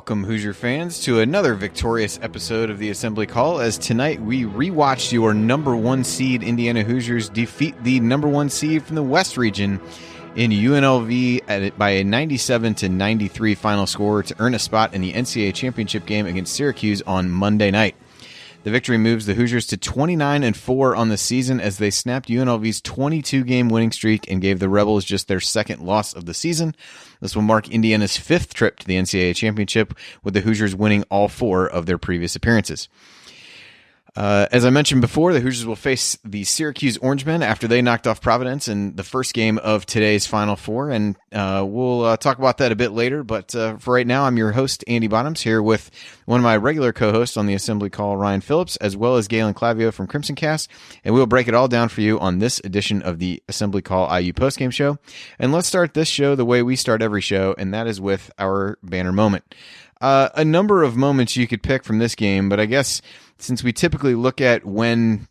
welcome, Hoosier fans, to another victorious episode of the Assembly Call, as tonight we rewatched your number one seed Indiana Hoosiers defeat the number one seed from the West region in UNLV by a 97-93 final score to earn a spot in the NCAA championship game against Syracuse on Monday night. The victory moves the Hoosiers to 29-4 on the season as they snapped UNLV's 22-game winning streak and gave the Rebels just their second loss of the season. This will mark Indiana's fifth trip to the NCAA championship, with the Hoosiers winning all four of their previous appearances. As I mentioned before, the Hoosiers will face the Syracuse Orangemen after they knocked off Providence in the first game of today's Final Four, and we'll talk about that a bit later. But for right now, I'm your host, Andy Bottoms, here with one of my regular co-hosts on the Assembly Call, Ryan Phillips, as well as Galen Clavio from Crimson Cast, and we'll break it all down for you on this edition of the Assembly Call IU Postgame Show. And let's start this show the way we start every show, and that is with our banner moment. A number of moments you could pick from this game, but I guess since we typically look at when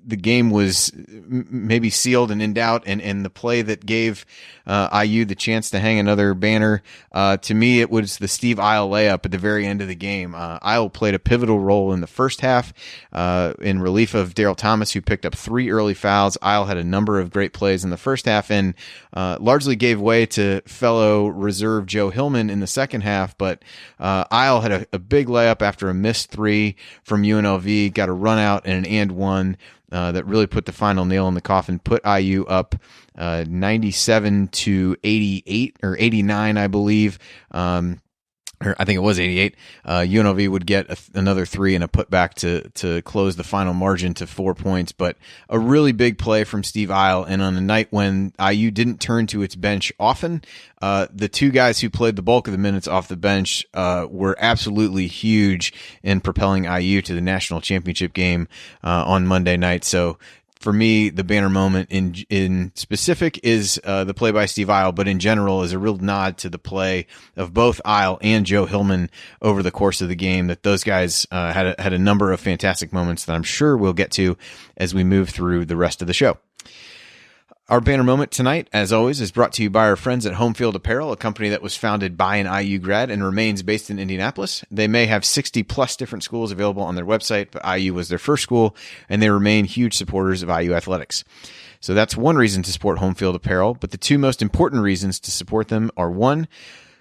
the game was maybe sealed and in doubt, and the play that gave IU the chance to hang another banner, to me it was the Steve Isle layup at the very end of the game. Isle played a pivotal role in the first half in relief of Daryl Thomas, who picked up 3 early fouls. Isle had a number of great plays in the first half and largely gave way to fellow reserve Joe Hillman in the second half, but Isle had a big layup after a missed 3 from UNLV, got a run out and an and one that really put the final nail in the coffin, put IU up 97-88 or 89, I believe. Or I think it was 88. UNLV would get another 3 and a putback to close the final margin to 4 points. But a really big play from Steve Isle. And on a night when IU didn't turn to its bench often, the two guys who played the bulk of the minutes off the bench were absolutely huge in propelling IU to the national championship game on Monday night. So for me, the banner moment in specific is the play by Steve Isle, but in general is a real nod to the play of both Isle and Joe Hillman over the course of the game. That those guys had a number of fantastic moments that I'm sure we'll get to as we move through the rest of the show. Our banner moment tonight, as always, is brought to you by our friends at Home Field Apparel, a company that was founded by an IU grad and remains based in Indianapolis. They may have 60-plus different schools available on their website, but IU was their first school, and they remain huge supporters of IU athletics. So that's one reason to support Home Field Apparel, but the two most important reasons to support them are, one,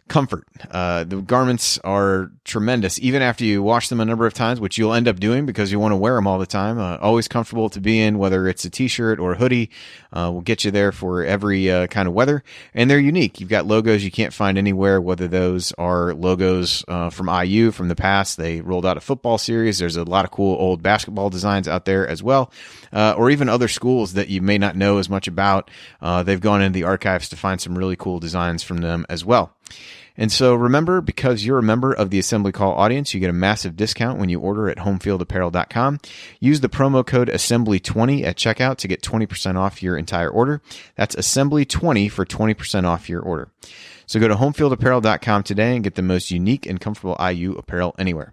comfort. The garments are tremendous, even after you wash them a number of times, which you'll end up doing because you want to wear them all the time. Always comfortable to be in, whether it's a t-shirt or a hoodie. Will get you there for every kind of weather. And they're unique. You've got logos you can't find anywhere, whether those are logos from IU from the past. They rolled out a football series. There's a lot of cool old basketball designs out there as well, or even other schools that you may not know as much about. They've gone into the archives to find some really cool designs from them as well. And so remember, because you're a member of the Assembly Call audience, you get a massive discount when you order at homefieldapparel.com. Use the promo code Assembly20 at checkout to get 20% off your entire order. That's Assembly20 for 20% off your order. So go to homefieldapparel.com today and get the most unique and comfortable IU apparel anywhere.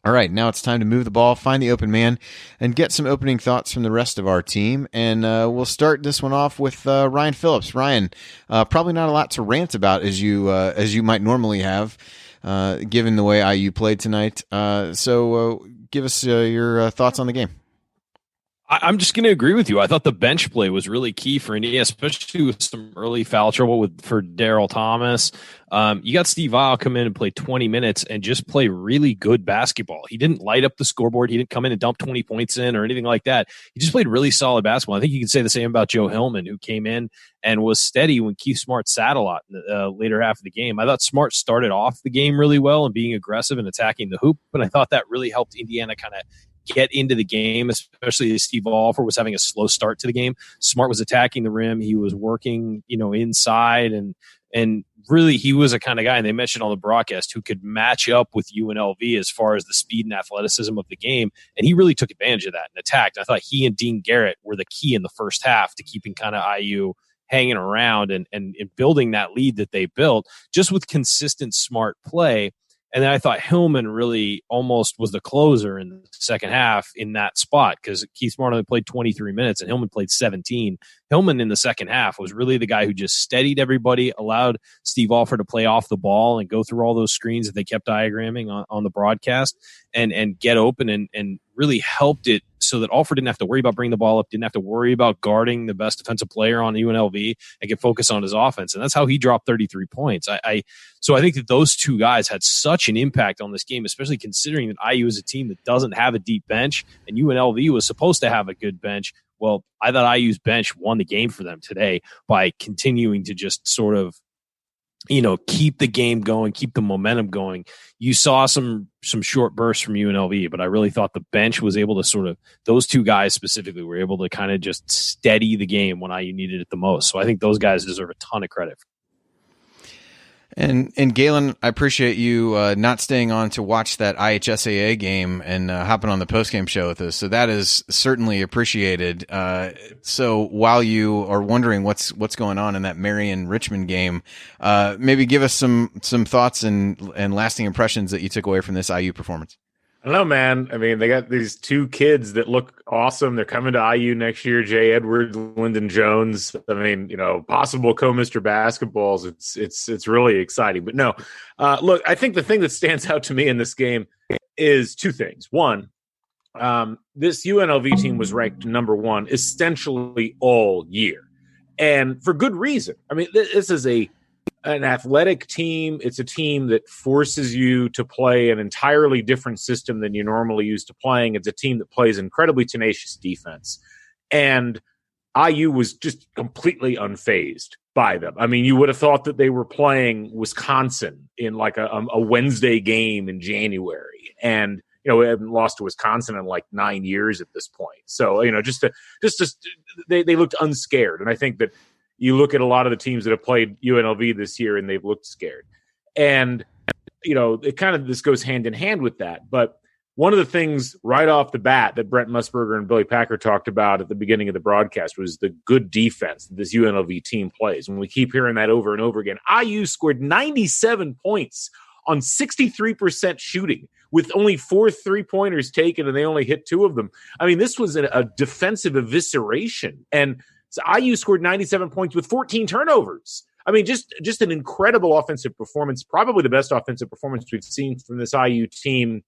All right, now it's time to move the ball, find the open man, and get some opening thoughts from the rest of our team. And we'll start this one off with Ryan Phillips. Ryan, probably not a lot to rant about as you might normally have, given the way IU played tonight. So give us your thoughts on the game. I'm just going to agree with you. I thought the bench play was really key for Indiana, especially with some early foul trouble for Daryl Thomas. You got Steve Isle come in and play 20 minutes and just play really good basketball. He didn't light up the scoreboard. He didn't come in and dump 20 points in or anything like that. He just played really solid basketball. I think you could say the same about Joe Hillman, who came in and was steady when Keith Smart sat a lot in the later half of the game. I thought Smart started off the game really well and being aggressive and attacking the hoop, but I thought that really helped Indiana kind of get into the game, especially as Steve Alford was having a slow start to the game. Smart was attacking the rim. He was working, inside and really he was a kind of guy, and they mentioned on the broadcast, who could match up with UNLV as far as the speed and athleticism of the game. And he really took advantage of that and attacked. I thought he and Dean Garrett were the key in the first half to keeping kind of IU hanging around and building that lead that they built just with consistent, smart play. And then I thought Hillman really almost was the closer in the second half in that spot because Keith Smart only played 23 minutes and Hillman played 17. Hillman in the second half was really the guy who just steadied everybody, allowed Steve Alford to play off the ball and go through all those screens that they kept diagramming on the broadcast and get open and really helped it so that Alford didn't have to worry about bringing the ball up, didn't have to worry about guarding the best defensive player on UNLV and could focus on his offense. And that's how he dropped 33 points. So I think that those two guys had such an impact on this game, especially considering that IU is a team that doesn't have a deep bench and UNLV was supposed to have a good bench. Well, I thought IU's bench won the game for them today by continuing to just sort of, keep the game going, keep the momentum going. You saw some short bursts from UNLV, but I really thought the bench was able to those two guys specifically were able to kind of just steady the game when IU needed it the most. So I think those guys deserve a ton of credit. And Galen, I appreciate you not staying on to watch that IHSAA game and hopping on the postgame show with us. So that is certainly appreciated. So while you are wondering what's going on in that Marion-Richmond game, maybe give us some thoughts and lasting impressions that you took away from this IU performance. I don't know, man. I mean, they got these two kids that look awesome. They're coming to IU next year, Jay Edwards, Lyndon Jones. I mean, possible co-Mr. Basketballs. It's really exciting. But no, look, I think the thing that stands out to me in this game is two things. One, this UNLV team was ranked number one essentially all year, and for good reason. I mean, this is an athletic team. It's a team that forces you to play an entirely different system than you're normally used to playing. It's a team that plays incredibly tenacious defense. And IU was just completely unfazed by them. I mean, you would have thought that they were playing Wisconsin in like a Wednesday game in January. And, we haven't lost to Wisconsin in like 9 years at this point. So, they looked unscared. And I think that you look at a lot of the teams that have played UNLV this year and they've looked scared. And, it kind of, this goes hand in hand with that. But one of the things right off the bat that Brent Musburger and Billy Packer talked about at the beginning of the broadcast was the good defense that this UNLV team plays. And we keep hearing that over and over again. IU scored 97 points on 63% shooting with only 4 3-pointers taken, and they only hit 2 of them. I mean, this was a defensive evisceration. And so IU scored 97 points with 14 turnovers. I mean, just an incredible offensive performance, probably the best offensive performance we've seen from this IU team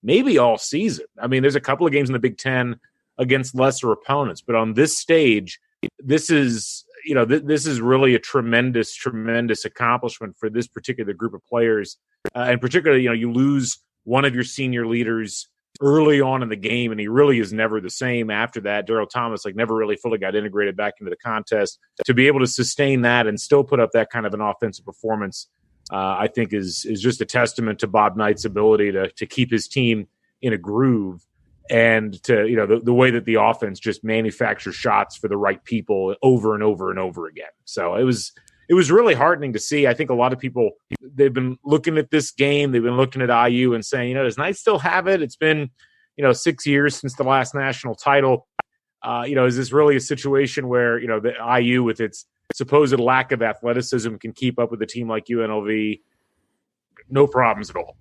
maybe all season. I mean, there's a couple of games in the Big Ten against lesser opponents, but on this stage, this is really a tremendous, tremendous accomplishment for this particular group of players. And particularly, you lose one of your senior leaders early on in the game, and he really is never the same after that. Daryl Thomas never really fully got integrated back into the contest. To be able to sustain that and still put up that kind of an offensive performance, I think is just a testament to Bob Knight's ability to keep his team in a groove and to the way that the offense just manufactures shots for the right people over and over and over again. So it was really heartening to see. I think a lot of people, they've been looking at this game, they've been looking at IU and saying, does Knight still have it? It's been 6 years since the last national title. Is this really a situation where the IU with its supposed lack of athleticism can keep up with a team like UNLV? No problems at all.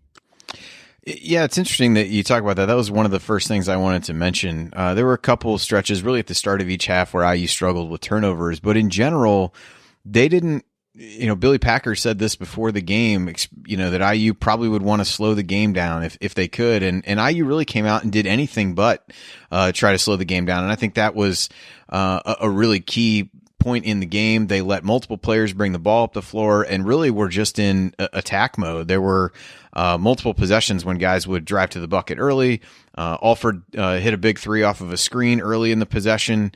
Yeah, it's interesting that you talk about that. That was one of the first things I wanted to mention. There were a couple of stretches really at the start of each half where IU struggled with turnovers, but in general, they didn't. Billy Packer said this before the game, that IU probably would want to slow the game down if they could. And IU really came out and did anything but try to slow the game down. And I think that was a really key point in the game. They let multiple players bring the ball up the floor and really were just in attack mode. There were multiple possessions when guys would drive to the bucket early. Alford hit a big 3 off of a screen early in the possession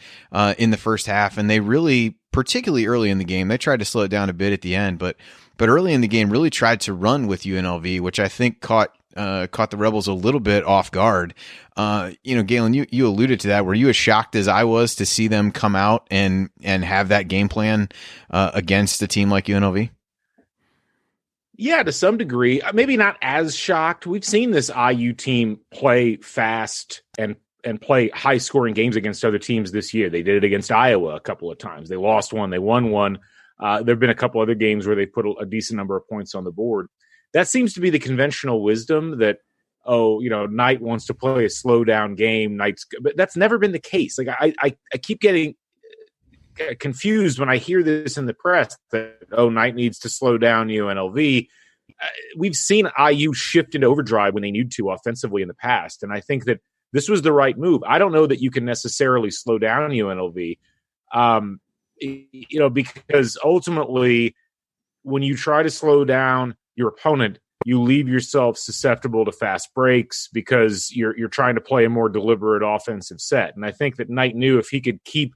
in the first half, and they really, particularly early in the game, they tried to slow it down a bit at the end, but early in the game really tried to run with UNLV, which I think caught the Rebels a little bit off guard. Galen, you alluded to that. Were you as shocked as I was to see them come out and have that game plan against a team like UNLV? Yeah, to some degree. Maybe not as shocked. We've seen this IU team play fast and play high-scoring games against other teams this year. They did it against Iowa a couple of times. They lost one. They won one. There have been a couple other games where they put a decent number of points on the board. That seems to be the conventional wisdom that, Knight wants to play a slow-down game. But that's never been the case. I keep getting confused when I hear this in the press that, Knight needs to slow down UNLV. We've seen IU shift into overdrive when they need to offensively in the past, and I think that this was the right move. I don't know that you can necessarily slow down UNLV, because ultimately when you try to slow down your opponent, you leave yourself susceptible to fast breaks because you're trying to play a more deliberate offensive set. And I think that Knight knew if he could keep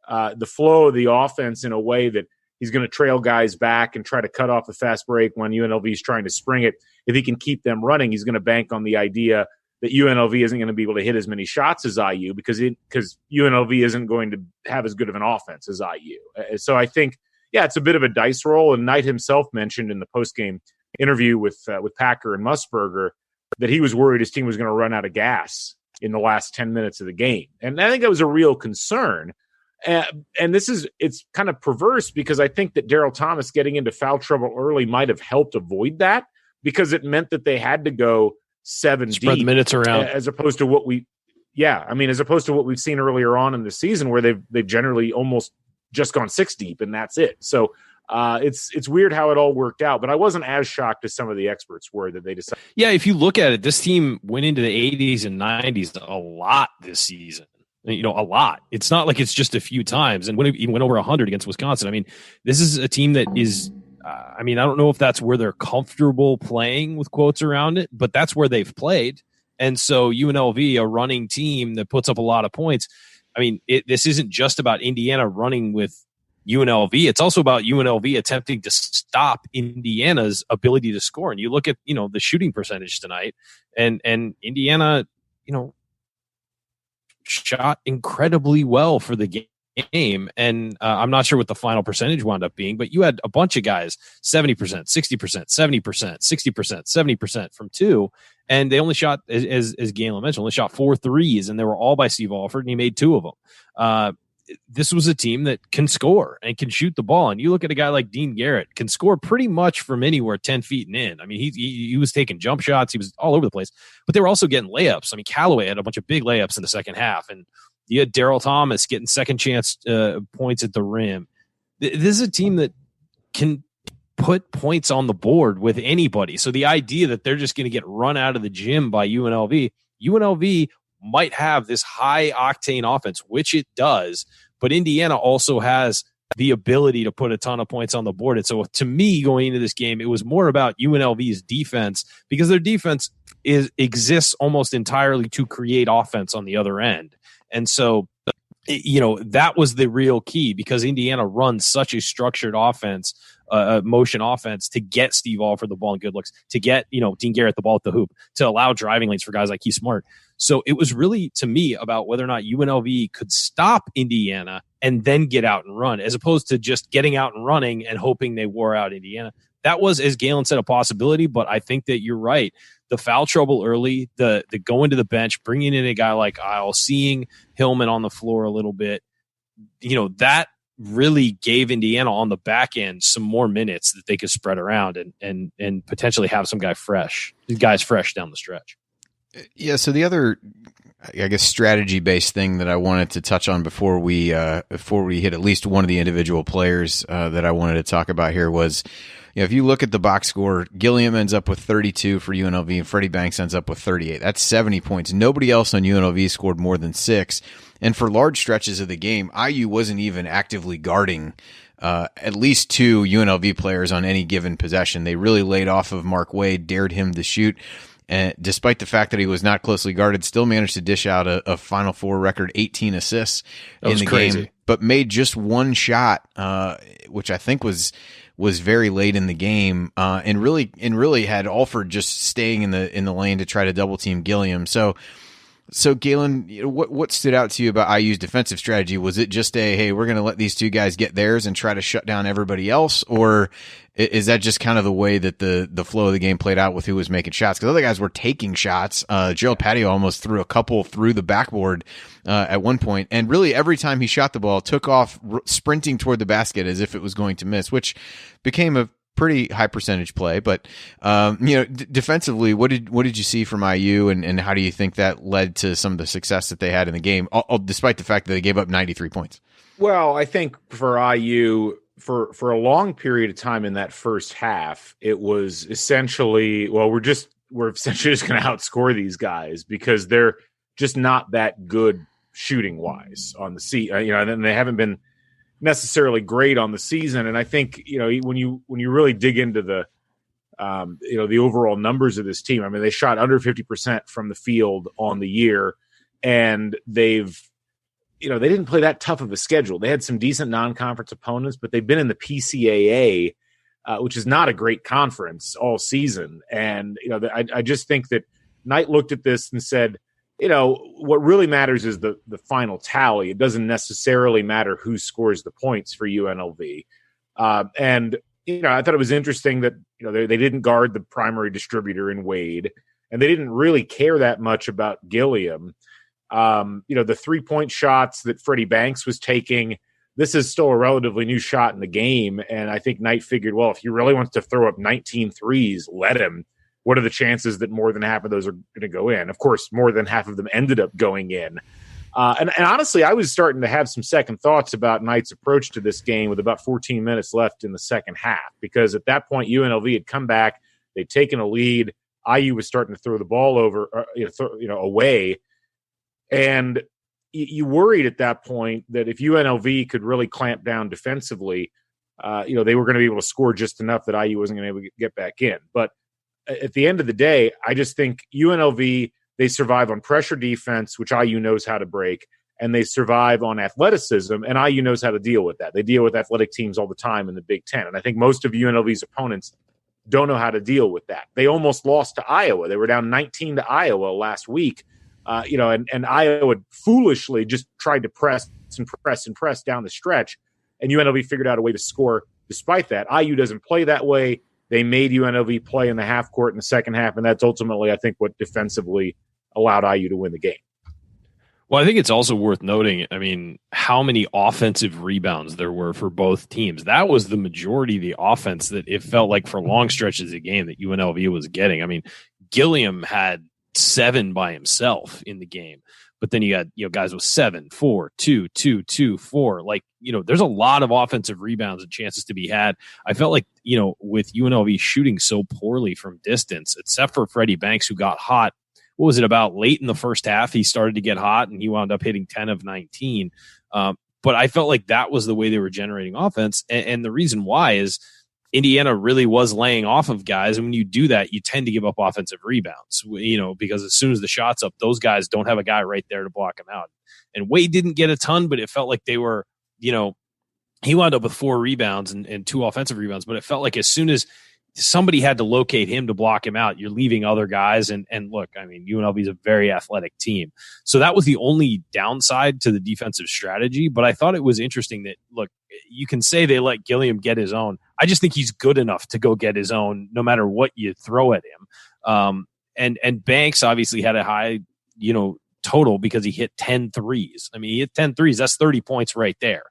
the flow of the offense in a way that he's going to trail guys back and try to cut off a fast break when UNLV is trying to spring it, if he can keep them running, he's going to bank on the idea that UNLV isn't going to be able to hit as many shots as IU because UNLV isn't going to have as good of an offense as IU. So I think, it's a bit of a dice roll. And Knight himself mentioned in the postgame interview with Packer and Musburger that he was worried his team was going to run out of gas in the last 10 minutes of the game. And I think that was a real concern. And it's kind of perverse because I think that Daryl Thomas getting into foul trouble early might have helped avoid that because it meant that they had to go 7 spread deep the minutes around as opposed to what we've seen earlier on in the season where they've generally almost just gone 6 deep and that's it. So it's weird how it all worked out, but I wasn't as shocked as some of the experts were that they decided. Yeah, if you look at it, this team went into the 80s and 90s a lot this season. A lot. It's not like it's just a few times. And when it went over 100 against Wisconsin, I mean, this is a team that is, I don't know if that's where they're comfortable playing with quotes around it, but that's where they've played. And so UNLV, a running team that puts up a lot of points. I mean, this isn't just about Indiana running with UNLV. It's also about UNLV attempting to stop Indiana's ability to score. And you look at, the shooting percentage tonight and Indiana, shot incredibly well for the game. And I'm not sure what the final percentage wound up being, but you had a bunch of guys, 70%, 60%, 70%, 60%, 70% from 2. And they only shot, as Galen mentioned, only shot 4 threes, and they were all by Steve Alford, and he made 2 of them. This was a team that can score and can shoot the ball. And you look at a guy like Dean Garrett, can score pretty much from anywhere 10 feet and in. I mean, he was taking jump shots. He was all over the place. But they were also getting layups. I mean, Callaway had a bunch of big layups in the second half. And you had Daryl Thomas getting second chance points at the rim. This is a team that can put points on the board with anybody. So the idea that they're just going to get run out of the gym by UNLV might have this high octane offense, which it does, but Indiana also has the ability to put a ton of points on the board. And so to me, going into this game, it was more about UNLV's defense because their defense exists almost entirely to create offense on the other end. And so, that was the real key because Indiana runs such a structured offense, motion offense to get Steve Alford the ball and good looks, to get, Dean Garrett the ball at the hoop, to allow driving lanes for guys like Keith Smart. So it was really, to me, about whether or not UNLV could stop Indiana and then get out and run, as opposed to just getting out and running and hoping they wore out Indiana. That was, as Galen said, a possibility, but I think that you're right. The foul trouble early, the going to the bench, bringing in a guy like Isle, seeing Hillman on the floor a little bit, that really gave Indiana on the back end some more minutes that they could spread around and potentially have some guys fresh down the stretch. Yeah, so the other, I guess, strategy-based thing that I wanted to touch on before we hit at least one of the individual players that I wanted to talk about here was, if you look at the box score, Gilliam ends up with 32 for UNLV and Freddie Banks ends up with 38. That's 70 points. Nobody else on UNLV scored more than 6. And for large stretches of the game, IU wasn't even actively guarding at least 2 UNLV players on any given possession. They really laid off of Mark Wade, dared him to shoot. And despite the fact that he was not closely guarded, still managed to dish out a Final Four record 18 assists in the game, but made just one shot, which I think was very late in the game, and really had Alford just staying in the lane to try to double team Gilliam. So Galen, what stood out to you about IU's defensive strategy? Was it just hey, we're going to let these 2 guys get theirs and try to shut down everybody else, or is that just kind of the way that the flow of the game played out with who was making shots? Because other guys were taking shots. Gerald Patio almost threw a couple through the backboard at one point, and really every time he shot the ball, took off sprinting toward the basket as if it was going to miss, which became a pretty high percentage play. But defensively, what did you see from IU, and how do you think that led to some of the success that they had in the game, despite the fact that they gave up 93 points? Well, I think for IU, for a long period of time in that first half, it was essentially, we're essentially just going to outscore these guys because they're just not that good shooting wise on the seat. And they haven't been necessarily great on the season. And I think, when you really dig into the overall numbers of this team, I mean, they shot under 50% from the field on the year, and they didn't play that tough of a schedule. They had some decent non-conference opponents, but they've been in the PCAA, which is not a great conference all season. And, I just think that Knight looked at this and said, what really matters is the final tally. It doesn't necessarily matter who scores the points for UNLV. And I thought it was interesting that, they didn't guard the primary distributor in Wade, and they didn't really care that much about Gilliam. The 3-point shots that Freddie Banks was taking, this is still a relatively new shot in the game. And I think Knight figured, well, if he really wants to throw up 19 threes, let him. What are the chances that more than half of those are going to go in? Of course, more than half of them ended up going in. And honestly, I was starting to have some second thoughts about Knight's approach to this game with about 14 minutes left in the second half, because at that point, UNLV had come back, they'd taken a lead, IU was starting to throw the ball away, and you worried at that point that if UNLV could really clamp down defensively, they were going to be able to score just enough that IU wasn't going to be able to get back in. But at the end of the day, I just think UNLV, they survive on pressure defense, which IU knows how to break, and they survive on athleticism, and IU knows how to deal with that. They deal with athletic teams all the time in the Big Ten, and I think most of UNLV's opponents don't know how to deal with that. They almost lost to Iowa. They were down 19 to Iowa last week, and Iowa foolishly just tried to press down the stretch, and UNLV figured out a way to score despite that. IU doesn't play that way. They made UNLV play in the half court in the second half, and that's ultimately, I think, what defensively allowed IU to win the game. Well, I think it's also worth noting, how many offensive rebounds there were for both teams. That was the majority of the offense that it felt like for long stretches of the game that UNLV was getting. Gilliam had 7 by himself in the game, but then you got guys with 7, 4, 2, 2, 2, 4. There's a lot of offensive rebounds and chances to be had. I felt like, with UNLV shooting so poorly from distance, except for Freddie Banks, who got hot. What was it, about late in the first half? He started to get hot and he wound up hitting 10 of 19. But I felt like that was the way they were generating offense. And the reason why is Indiana really was laying off of guys. And when you do that, you tend to give up offensive rebounds, because as soon as the shot's up, those guys don't have a guy right there to block him out. And Wade didn't get a ton, but it felt like they were, he wound up with 4 rebounds and 2 offensive rebounds. But it felt like as soon as somebody had to locate him to block him out, you're leaving other guys. And look, UNLV is a very athletic team. So that was the only downside to the defensive strategy. But I thought it was interesting that, look, you can say they let Gilliam get his own. I just think he's good enough to go get his own no matter what you throw at him. And Banks obviously had a high, total because he hit 10 threes. He hit 10 threes. That's 30 points right there.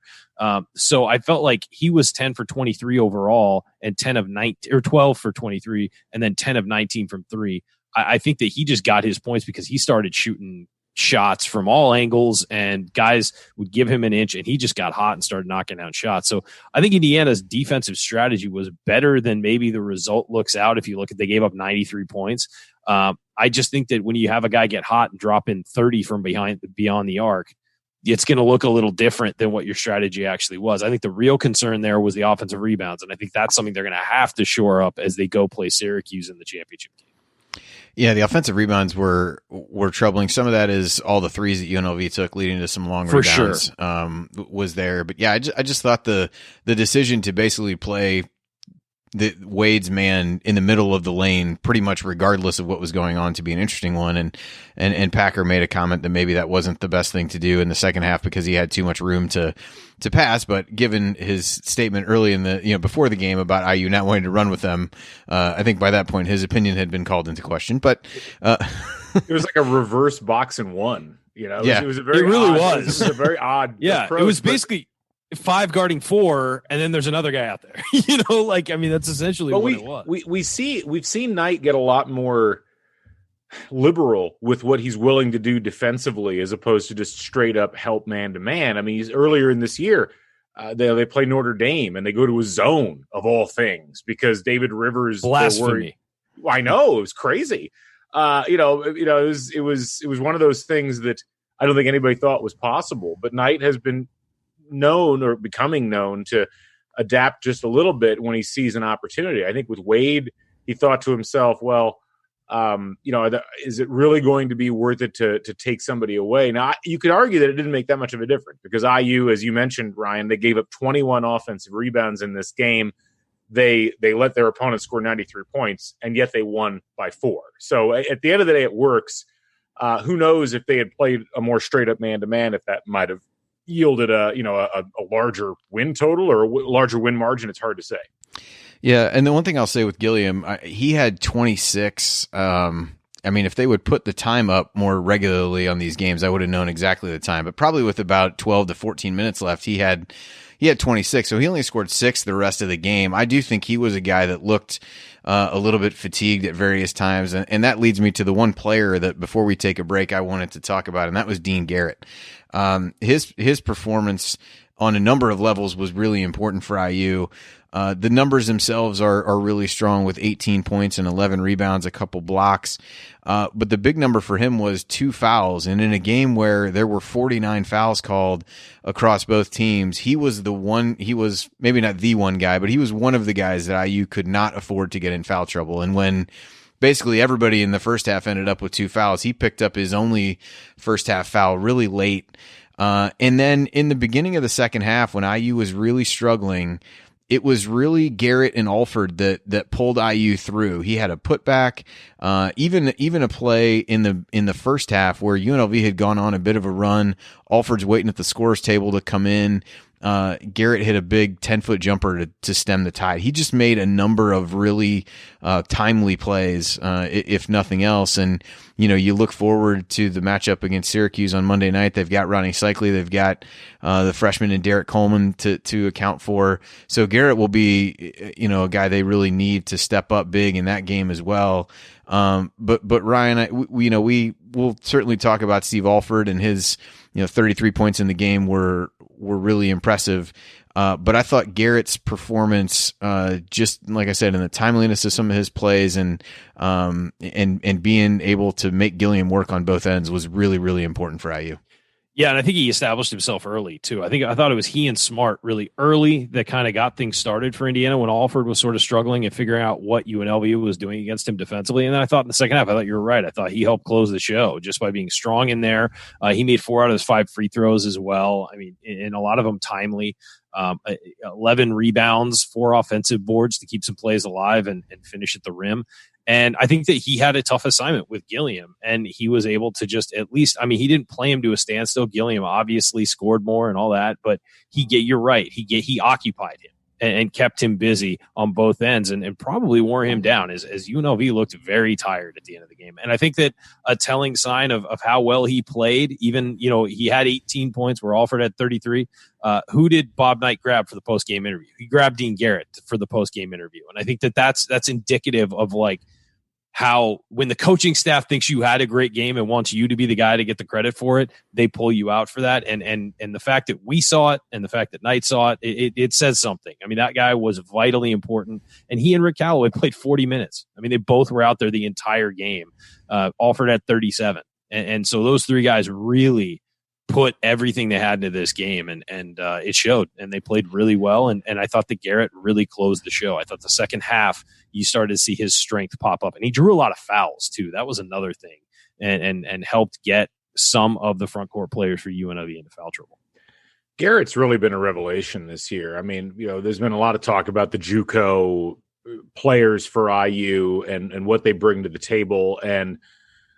So I felt like he was 10 for 23 overall and 10 of 19 or 12 for 23 and then 10 of 19 from 3. I think that he just got his points because he started shooting shots from all angles and guys would give him an inch and he just got hot and started knocking down shots. So I think Indiana's defensive strategy was better than maybe the result looks out. If you look at, they gave up 93 points. I just think that when you have a guy get hot and drop in 30 from beyond the arc, it's going to look a little different than what your strategy actually was. I think the real concern there was the offensive rebounds, and I think that's something they're going to have to shore up as they go play Syracuse in the championship game. Yeah, the offensive rebounds were troubling. Some of that is all the threes that UNLV took leading to some long rebounds. Sure. Was there. But yeah, I just thought the decision to basically play the Wade's man in the middle of the lane, pretty much regardless of what was going on, to be an interesting one. And Packer made a comment that maybe that wasn't the best thing to do in the second half because he had too much room to pass. But given his statement early in the, before the game about IU not wanting to run with them, I think by that point his opinion had been called into question. But it was like a reverse box and one. It was a very it really odd, was. It was a very odd yeah, approach, it was basically. 5 guarding 4, and then there's another guy out there. That's essentially what it was. We've seen Knight get a lot more liberal with what he's willing to do defensively as opposed to just straight up help man to man. I mean, he's earlier in this year, they play Notre Dame and they go to a zone of all things because David Rivers blasphemy. I know, it was crazy. It was one of those things that I don't think anybody thought was possible. But Knight has been known or becoming known to adapt just a little bit when he sees an opportunity. I think with Wade, he thought to himself, well, is it really going to be worth it to take somebody away? Now, you could argue that it didn't make that much of a difference because IU, as you mentioned, Ryan, they gave up 21 offensive rebounds in this game. They let their opponent score 93 points, and yet they won by 4. So at the end of the day, it works. Who knows if they had played a more straight-up man-to-man, if that might have yielded a larger win total or a larger win margin. It's hard to say. Yeah, and the one thing I'll say with Gilliam, he had 26. If they would put the time up more regularly on these games, I would have known exactly the time. But probably with about 12 to 14 minutes left, he had 26. So he only scored 6 the rest of the game. I do think he was a guy that looked a little bit fatigued at various times. And that leads me to the one player that before we take a break, I wanted to talk about, and that was Dean Garrett. His performance on a number of levels was really important for IU. The numbers themselves are really strong with 18 points and 11 rebounds, a couple blocks. But the big number for him was 2 fouls. And in a game where there were 49 fouls called across both teams, he was maybe not the one guy, but he was one of the guys that IU could not afford to get in foul trouble. And when basically everybody in the first half ended up with 2 fouls, he picked up his only first half foul really late. And then in the beginning of the second half, when IU was really struggling, it was really Garrett and Alford that pulled IU through. He had a putback, even a play in the first half where UNLV had gone on a bit of a run. Alford's waiting at the scorer's table to come in. Garrett hit a big 10-foot jumper to stem the tide. He just made a number of really timely plays, if nothing else. And you look forward to the matchup against Syracuse on Monday night. They've got Ronnie Cycli, they've got the freshman and Derek Coleman to account for. So Garrett will be a guy they really need to step up big in that game as well. But Ryan, we will certainly talk about Steve Alford and his 33 points in the game were really impressive. But I thought Garrett's performance, just like I said, in the timeliness of some of his plays and being able to make Gilliam work on both ends was really, really important for IU. Yeah, and I think he established himself early too. I thought it was he and Smart really early that kind of got things started for Indiana when Alford was sort of struggling and figuring out what UNLV was doing against him defensively. And then I thought in the second half, I thought you were right. I thought he helped close the show just by being strong in there. He made 4 out of his 5 free throws as well. I mean, and a lot of them timely. 11 rebounds, 4 offensive boards to keep some plays alive and finish at the rim. And I think that he had a tough assignment with Gilliam, and he was able to just at least, he didn't play him to a standstill. Gilliam obviously scored more and all that, but you're right. He occupied him and kept him busy on both ends and probably wore him down as UNLV looked very tired at the end of the game. And I think that a telling sign of how well he played, even, he had 18 points where Alford had 33. Who did Bob Knight grab for the post-game interview? He grabbed Dean Garrett for the post-game interview. And I think that's indicative of like how when the coaching staff thinks you had a great game and wants you to be the guy to get the credit for it, they pull you out for that. And the fact that we saw it and the fact that Knight saw it says something. That guy was vitally important. And he and Rick Calloway played 40 minutes. They both were out there the entire game. Alford had 37. And so those 3 guys really put everything they had into this game, and it showed, and they played really well. And I thought that Garrett really closed the show. I thought the second half, you started to see his strength pop up, and he drew a lot of fouls too. That was another thing, and helped get some of the front court players for UNLV into foul trouble. Garrett's really been a revelation this year. There's been a lot of talk about the JUCO players for IU and what they bring to the table. And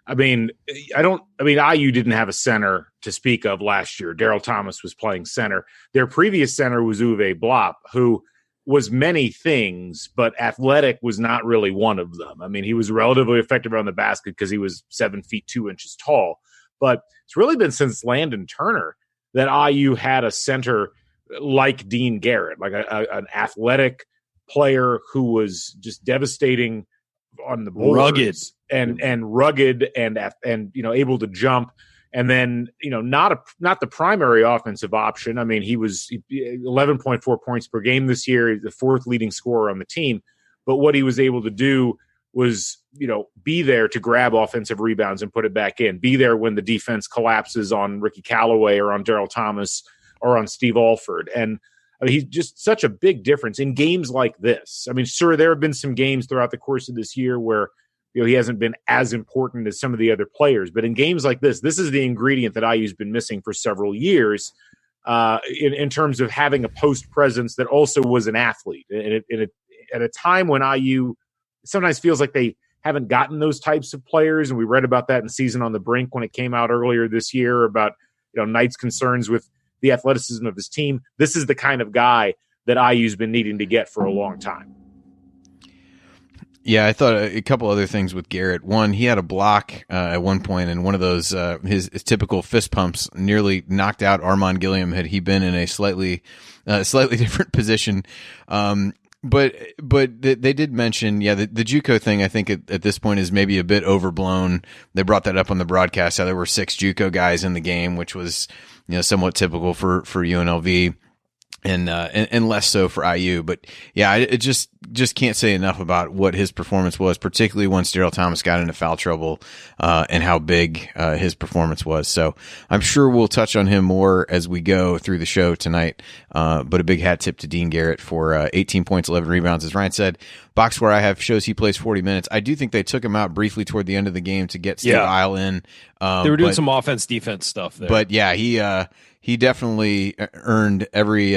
IU didn't have a center to speak of last year. Daryl Thomas was playing center. Their previous center was Uwe Blop, who was many things, but athletic was not really one of them. He was relatively effective around the basket because he was 7 feet 2 inches tall. But it's really been since Landon Turner that IU had a center like Dean Garrett, like an athletic player who was just devastating on the boards, rugged and able to jump. And then, not the primary offensive option. I mean, he was 11.4 points per game this year, the fourth leading scorer on the team. But what he was able to do was, be there to grab offensive rebounds and put it back in. Be there when the defense collapses on Ricky Callaway or on Daryl Thomas or on Steve Alford. And I mean, he's just such a big difference in games like this. I mean, sure, there have been some games throughout the course of this year where he hasn't been as important as some of the other players. But in games like this is the ingredient that IU's been missing for several years in terms of having a post presence that also was an athlete. And at a time when IU sometimes feels like they haven't gotten those types of players, and we read about that in Season on the Brink when it came out earlier this year about Knight's concerns with the athleticism of his team. This is the kind of guy that IU's been needing to get for a long time. Yeah, I thought a couple other things with Garrett. One, he had a block at one point, and one of those his typical fist pumps nearly knocked out Armand Gilliam had he been in a slightly different position. But they did mention, the JUCO thing, I think at this point is maybe a bit overblown. They brought that up on the broadcast, how there were 6 JUCO guys in the game, which was somewhat typical for UNLV. And less so for IU, but yeah, I just can't say enough about what his performance was, particularly once Daryl Thomas got into foul trouble, and how big his performance was. So I'm sure we'll touch on him more as we go through the show tonight. But a big hat tip to Dean Garrett for 18 points, 11 rebounds. As Ryan said, box score I have shows he plays 40 minutes. I do think they took him out briefly toward the end of the game to get Steve Isle in. They were doing some offense defense stuff there, but yeah, he definitely earned every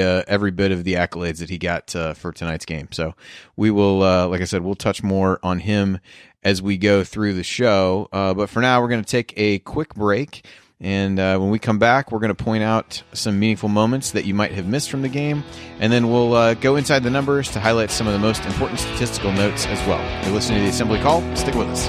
bit of the accolades that he got for tonight's game. So we will, like I said, we'll touch more on him as we go through the show. But for now, we're going to take a quick break. And when we come back, we're going to point out some meaningful moments that you might have missed from the game. And then we'll go inside the numbers to highlight some of the most important statistical notes as well. You're listening to the Assembly Call. Stick with us.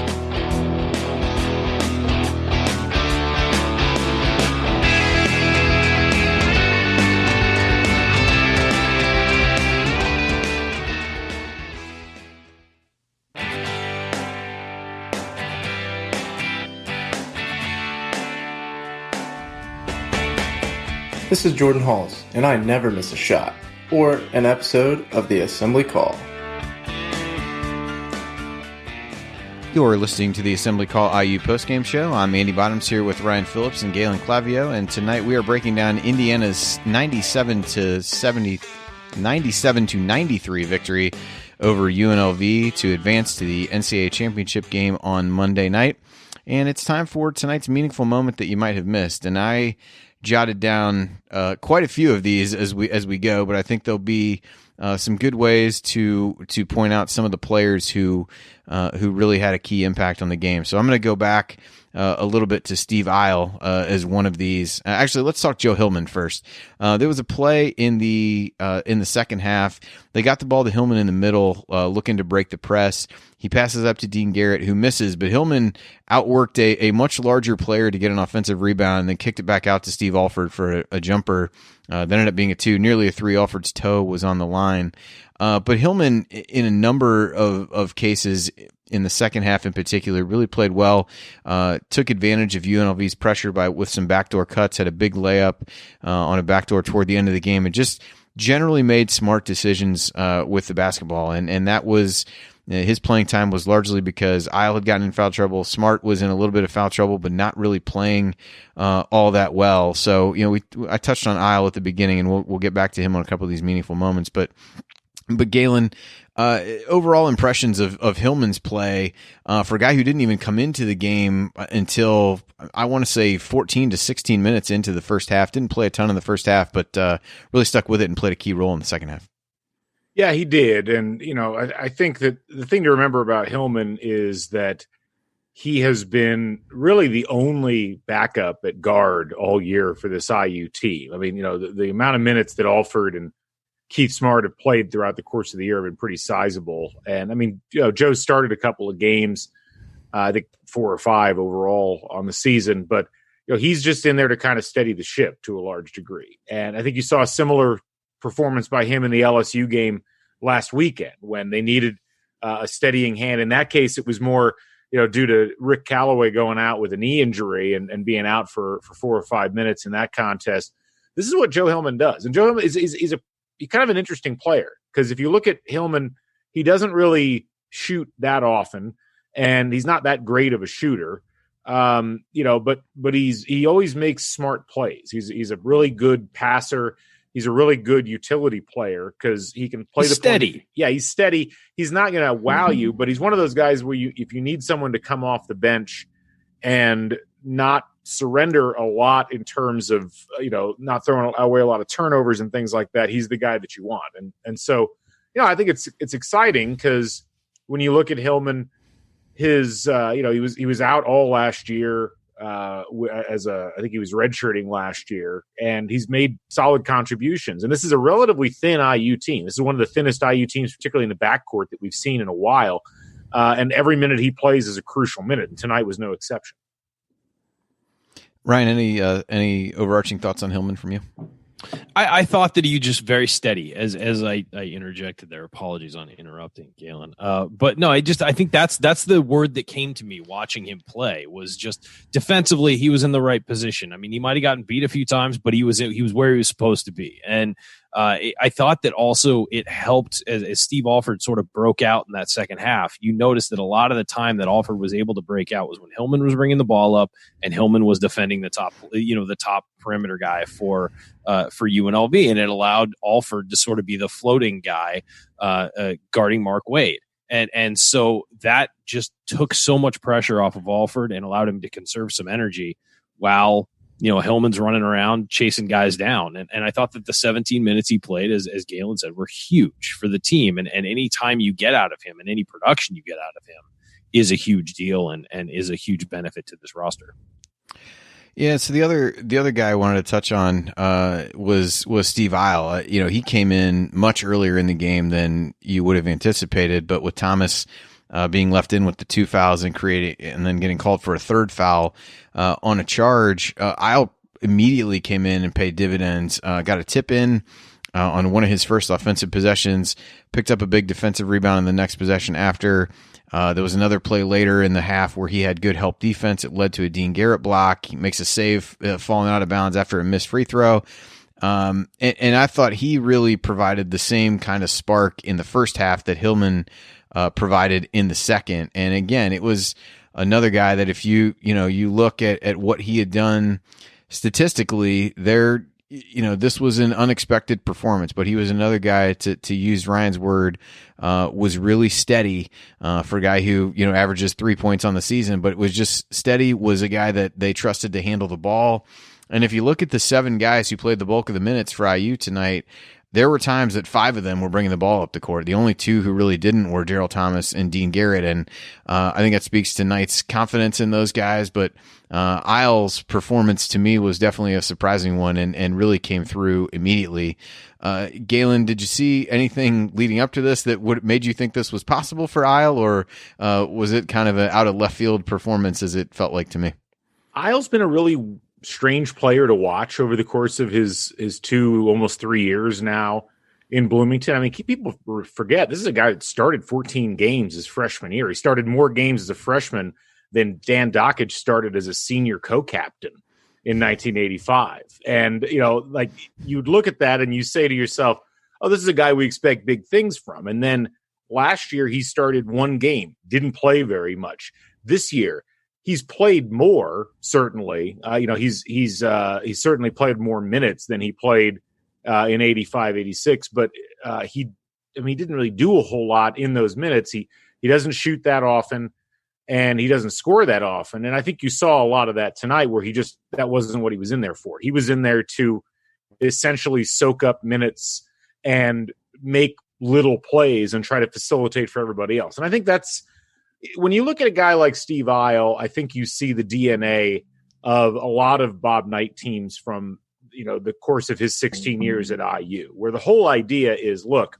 This is Jordan Halls, and I never miss a shot or an episode of the Assembly Call. You're listening to the Assembly Call IU postgame show. I'm Andy Bottoms here with Ryan Phillips and Galen Clavio, and tonight we are breaking down Indiana's 97 to 93 victory over UNLV to advance to the NCAA championship game on Monday night. And it's time for tonight's meaningful moment that you might have missed. And I jotted down quite a few of these as we go, but I think there'll be some good ways to point out some of the players who really had a key impact on the game. So I'm going to go back a little bit to Steve Isle as one of these. Actually, let's talk Joe Hillman first. There was a play in the second half. They got the ball to Hillman in the middle, looking to break the press. He passes up to Dean Garrett, who misses, but Hillman outworked a much larger player to get an offensive rebound and then kicked it back out to Steve Alford for a jumper. That ended up being a 2, nearly a 3. Alford's toe was on the line. But Hillman, in a number of cases, in the second half in particular, really played well, took advantage of UNLV's pressure with some backdoor cuts, had a big layup on a backdoor toward the end of the game, and just generally made smart decisions with the basketball. And that was his playing time was largely because Isle had gotten in foul trouble. Smart was in a little bit of foul trouble, but not really playing all that well. So, I touched on Isle at the beginning, and we'll get back to him on a couple of these meaningful moments. But Galen, overall impressions of Hillman's play for a guy who didn't even come into the game until, I want to say, 14 to 16 minutes into the first half. Didn't play a ton in the first half, but really stuck with it and played a key role in the second half. Yeah, he did. And, I think that the thing to remember about Hillman is that he has been really the only backup at guard all year for this IU team. I mean, the amount of minutes that Alford and Keith Smart have played throughout the course of the year have been pretty sizable. And I mean, Joe started a couple of games, I think 4 or 5 overall on the season, but he's just in there to kind of steady the ship to a large degree. And I think you saw a similar performance by him in the LSU game last weekend when they needed a steadying hand. In that case, it was more, due to Rick Callaway going out with a knee injury and being out for 4 or 5 minutes in that contest. This is what Joe Hillman does. And Joe Hillman is he's kind of an interesting player because if you look at Hillman, he doesn't really shoot that often, and he's not that great of a shooter. But he always makes smart plays. He's a really good passer. He's a really good utility player because he can play steady. Yeah, he's steady. He's not going to wow you, but he's one of those guys where if you need someone to come off the bench and not surrender a lot in terms of, not throwing away a lot of turnovers and things like that, he's the guy that you want. And so, I think it's exciting because when you look at Hillman, his he was out all last year I think he was redshirting last year, and he's made solid contributions. And this is a relatively thin IU team. This is one of the thinnest IU teams, particularly in the backcourt, that we've seen in a while. And every minute he plays is a crucial minute, and tonight was no exception. Ryan, any overarching thoughts on Hillman from you? I thought that he just very steady as I interjected there. Apologies on interrupting, Galen. But no, I think that's the word that came to me watching him play was just defensively. He was in the right position. I mean, he might have gotten beat a few times, but he was where he was supposed to be. And I thought that also it helped as Steve Alford sort of broke out in that second half. You noticed that a lot of the time that Alford was able to break out was when Hillman was bringing the ball up and Hillman was defending the top perimeter guy for UNLV, and it allowed Alford to sort of be the floating guy guarding Mark Wade. And so that just took so much pressure off of Alford and allowed him to conserve some energy while Hillman's running around chasing guys down. And I thought that the 17 minutes he played, as Galen said, were huge for the team. And any time you get out of him and any production you get out of him is a huge deal and is a huge benefit to this roster. Yeah, so the other guy I wanted to touch on was Steve Isle. He came in much earlier in the game than you would have anticipated, but with Thomas being left in with the 2 fouls and then getting called for a third foul on a charge, Isle immediately came in and paid dividends. Got a tip in on one of his first offensive possessions, picked up a big defensive rebound in the next possession after. There was another play later in the half where he had good help defense. It led to a Dean Garrett block. He makes a save falling out of bounds after a missed free throw. And I thought he really provided the same kind of spark in the first half that Hillman provided in the second. And again, it was another guy that if you look at what he had done statistically, this was an unexpected performance, but he was another guy, to use Ryan's word, was really steady for a guy who, averages 3 points on the season, but was just steady, was a guy that they trusted to handle the ball. And if you look at the 7 guys who played the bulk of the minutes for IU tonight, there were times that 5 of them were bringing the ball up the court. The only 2 who really didn't were Daryl Thomas and Dean Garrett. And I think that speaks to Knight's confidence in those guys. But Isle's performance to me was definitely a surprising one and really came through immediately. Galen, did you see anything leading up to this that made you think this was possible for Isle, or was it kind of an out of left field performance as it felt like to me? Isle's been a really strange player to watch over the course of his 2, almost 3 years now in Bloomington. I mean, people forget this is a guy that started 14 games his freshman year. He started more games as a freshman than Dan Dockage started as a senior co-captain in 1985. And, you'd look at that and you say to yourself, oh, this is a guy we expect big things from. And then last year he started 1 game, didn't play very much. This year, he's played more, certainly. He's certainly played more minutes than he played in 85, 86, but he didn't really do a whole lot in those minutes. He doesn't shoot that often, and he doesn't score that often. And I think you saw a lot of that tonight where that wasn't what he was in there for. He was in there to essentially soak up minutes and make little plays and try to facilitate for everybody else. And I think that's, when you look at a guy like Steve Isle, I think you see the DNA of a lot of Bob Knight teams from, the course of his 16 years at IU, where the whole idea is, look,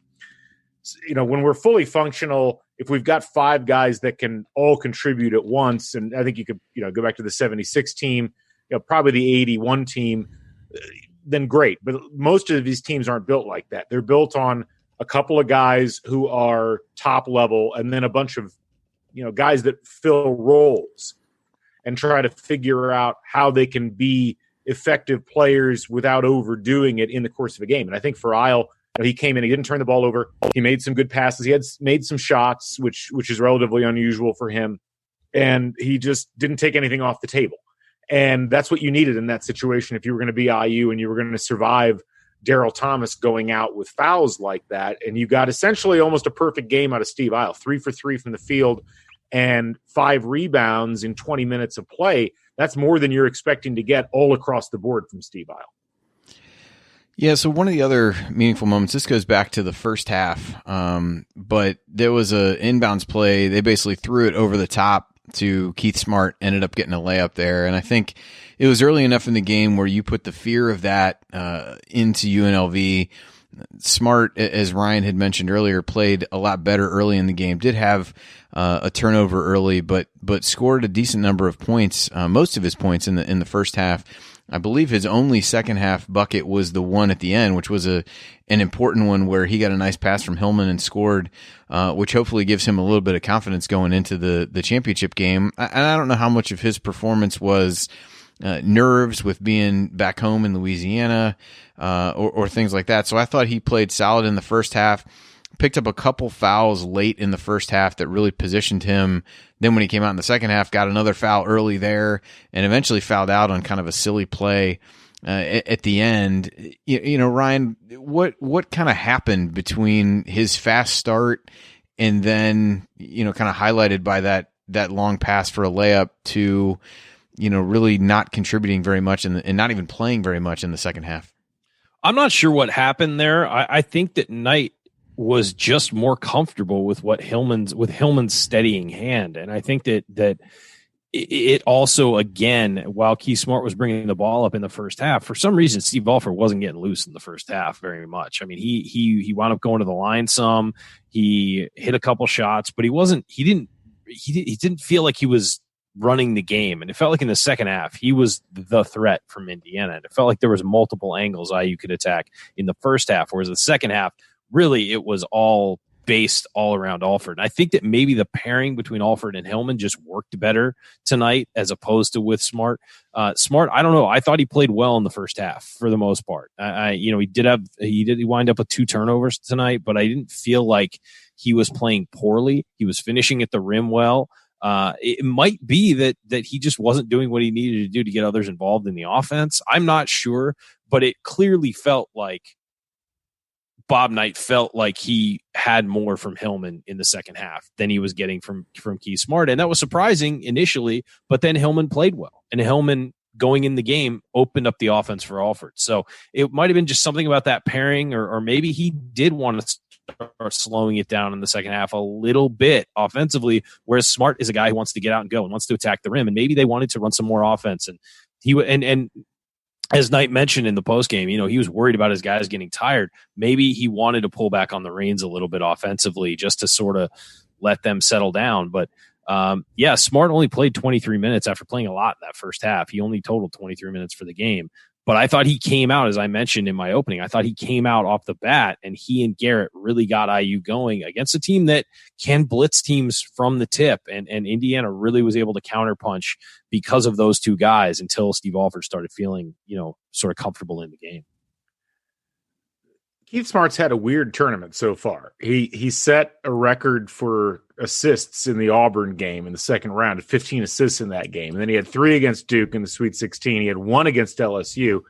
when we're fully functional, if we've got 5 guys that can all contribute at once, and I think you could, go back to the 76 team, probably the 81 team, then great. But most of these teams aren't built like that. They're built on a couple of guys who are top level and then a bunch of, guys that fill roles and try to figure out how they can be effective players without overdoing it in the course of a game. And I think for Isle, he came in, he didn't turn the ball over. He made some good passes. He had made some shots, which is relatively unusual for him. And he just didn't take anything off the table. And that's what you needed in that situation if you were going to be IU and you were going to survive Daryl Thomas going out with fouls like that. And you got essentially almost a perfect game out of Steve Isle, 3 for 3 from the field and 5 rebounds in 20 minutes of play. That's more than you're expecting to get all across the board from Steve Isle. Yeah, so one of the other meaningful moments, this goes back to the first half, but there was a inbounds play. They basically threw it over the top to Keith Smart, ended up getting a layup there. And I think it was early enough in the game where you put the fear of that into UNLV. Smart, as Ryan had mentioned earlier, played a lot better early in the game, did have a turnover early, but scored a decent number of points, most of his points in the first half. I believe his only second half bucket was the one at the end, which was an important one where he got a nice pass from Hillman and scored, which hopefully gives him a little bit of confidence going into the championship game. And I don't know how much of his performance was nerves with being back home in Louisiana or things like that. So I thought he played solid in the first half. Picked up a couple fouls late in the first half that really positioned him. Then when he came out in the second half, got another foul early there and eventually fouled out on kind of a silly play at the end. Ryan, what kind of happened between his fast start and then, kind of highlighted by that long pass for a layup to, really not contributing very much and not even playing very much in the second half? I'm not sure what happened there. I think that Knight was just more comfortable with Hillman's steadying hand. And I think that it also, again, while Keith Smart was bringing the ball up in the first half, for some reason, Steve Alford wasn't getting loose in the first half very much. I mean, he wound up going to the line some, he hit a couple shots, but he didn't feel like he was running the game. And it felt like in the second half, he was the threat from Indiana. And it felt like there was multiple angles IU could attack in the first half, whereas the second half, really, it was all based all around Alford. And I think that maybe the pairing between Alford and Hillman just worked better tonight as opposed to with Smart. Smart, I don't know. I thought he played well in the first half for the most part. He wind up with 2 turnovers tonight, but I didn't feel like he was playing poorly. He was finishing at the rim well. It might be that he just wasn't doing what he needed to do to get others involved in the offense. I'm not sure, but it clearly felt like Bob Knight felt like he had more from Hillman in the second half than he was getting from Keith Smart. And that was surprising initially, but then Hillman played well. And Hillman, going in the game, opened up the offense for Alford. So it might have been just something about that pairing, or maybe he did want to start slowing it down in the second half a little bit offensively, whereas Smart is a guy who wants to get out and go and wants to attack the rim. And maybe they wanted to run some more offense. And and as Knight mentioned in the postgame, he was worried about his guys getting tired. Maybe he wanted to pull back on the reins a little bit offensively just to sort of let them settle down. But Smart only played 23 minutes after playing a lot in that first half. He only totaled 23 minutes for the game. But I thought he came out, as I mentioned in my opening, I thought he came out off the bat, and he and Garrett really got IU going against a team that can blitz teams from the tip. And Indiana really was able to counterpunch because of those two guys until Steve Alford started feeling, sort of comfortable in the game. Keith Smart's had a weird tournament so far. He set a record for assists in the Auburn game in the second round, 15 assists in that game. And then he had 3 against Duke in the Sweet 16. He had 1 against LSU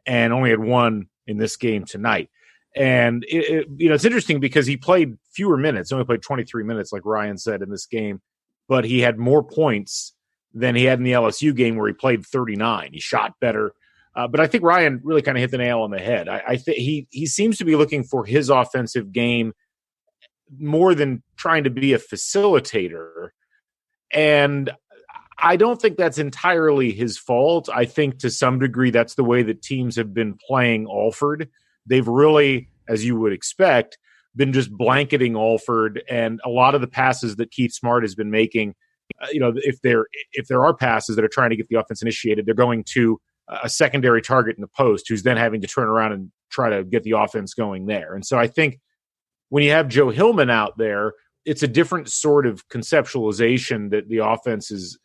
and only had 1 in this game tonight. And it's interesting because he played fewer minutes, only played 23 minutes, like Ryan said, in this game, but he had more points than he had in the LSU game where he played 39. He shot better. But I think Ryan really kind of hit the nail on the head. I think he seems to be looking for his offensive game more than trying to be a facilitator. And I don't think that's entirely his fault. I think to some degree that's the way that teams have been playing Alford. They've really, as you would expect, been just blanketing Alford, and a lot of the passes that Keith Smart has been making, if there are passes that are trying to get the offense initiated, they're going to a secondary target in the post who's then having to turn around and try to get the offense going there. And so I think when you have Joe Hillman out there, it's a different sort of conceptualization that the offense is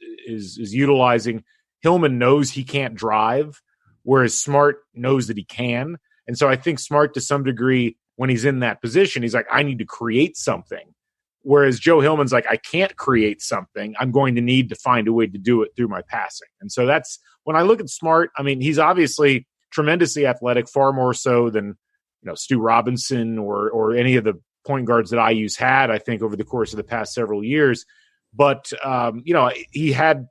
utilizing. Hillman knows he can't drive, whereas Smart knows that he can. And so I think Smart, to some degree, when he's in that position, he's like, I need to create something. Whereas Joe Hillman's like, I can't create something. I'm going to need to find a way to do it through my passing. And so that's when I look at Smart. I mean, he's obviously tremendously athletic, far more so than Stu Robinson or any of the point guards that IU's had, I think, over the course of the past several years. But he had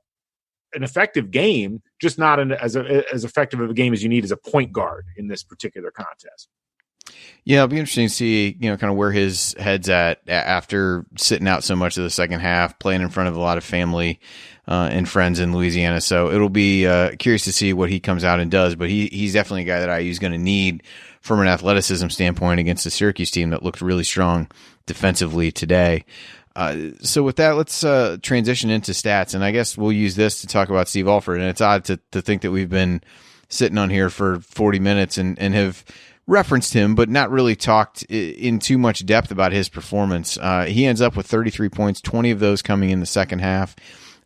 an effective game, just not as effective of a game as you need as a point guard in this particular contest. Yeah, it'll be interesting to see, kind of where his head's at after sitting out so much of the second half, playing in front of a lot of family and friends in Louisiana. So it'll be curious to see what he comes out and does. But he's definitely a guy that IU is going to need from an athleticism standpoint against the Syracuse team that looked really strong defensively today. So with that, let's transition into stats. And I guess we'll use this to talk about Steve Alford. And it's odd to think that we've been sitting on here for 40 minutes and have referenced him, but not really talked in too much depth about his performance. He ends up with 33 points, 20 of those coming in the second half.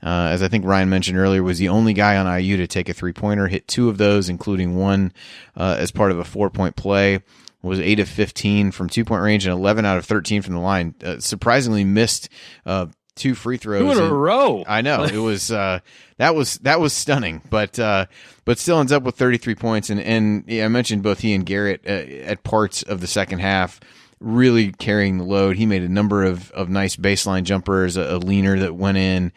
As I think Ryan mentioned earlier, was the only guy on IU to take a three-pointer, hit 2 of those, including one as part of a 4-point play. Was 8 of 15 from 2-point range and 11 out of 13 from the line. Surprisingly missed 2 free throws 2 in a row. I know it was that was stunning, but still ends up with 33 points. And I mentioned both he and Garrett at parts of the second half really carrying the load. He made a number of nice baseline jumpers, a leaner that went in,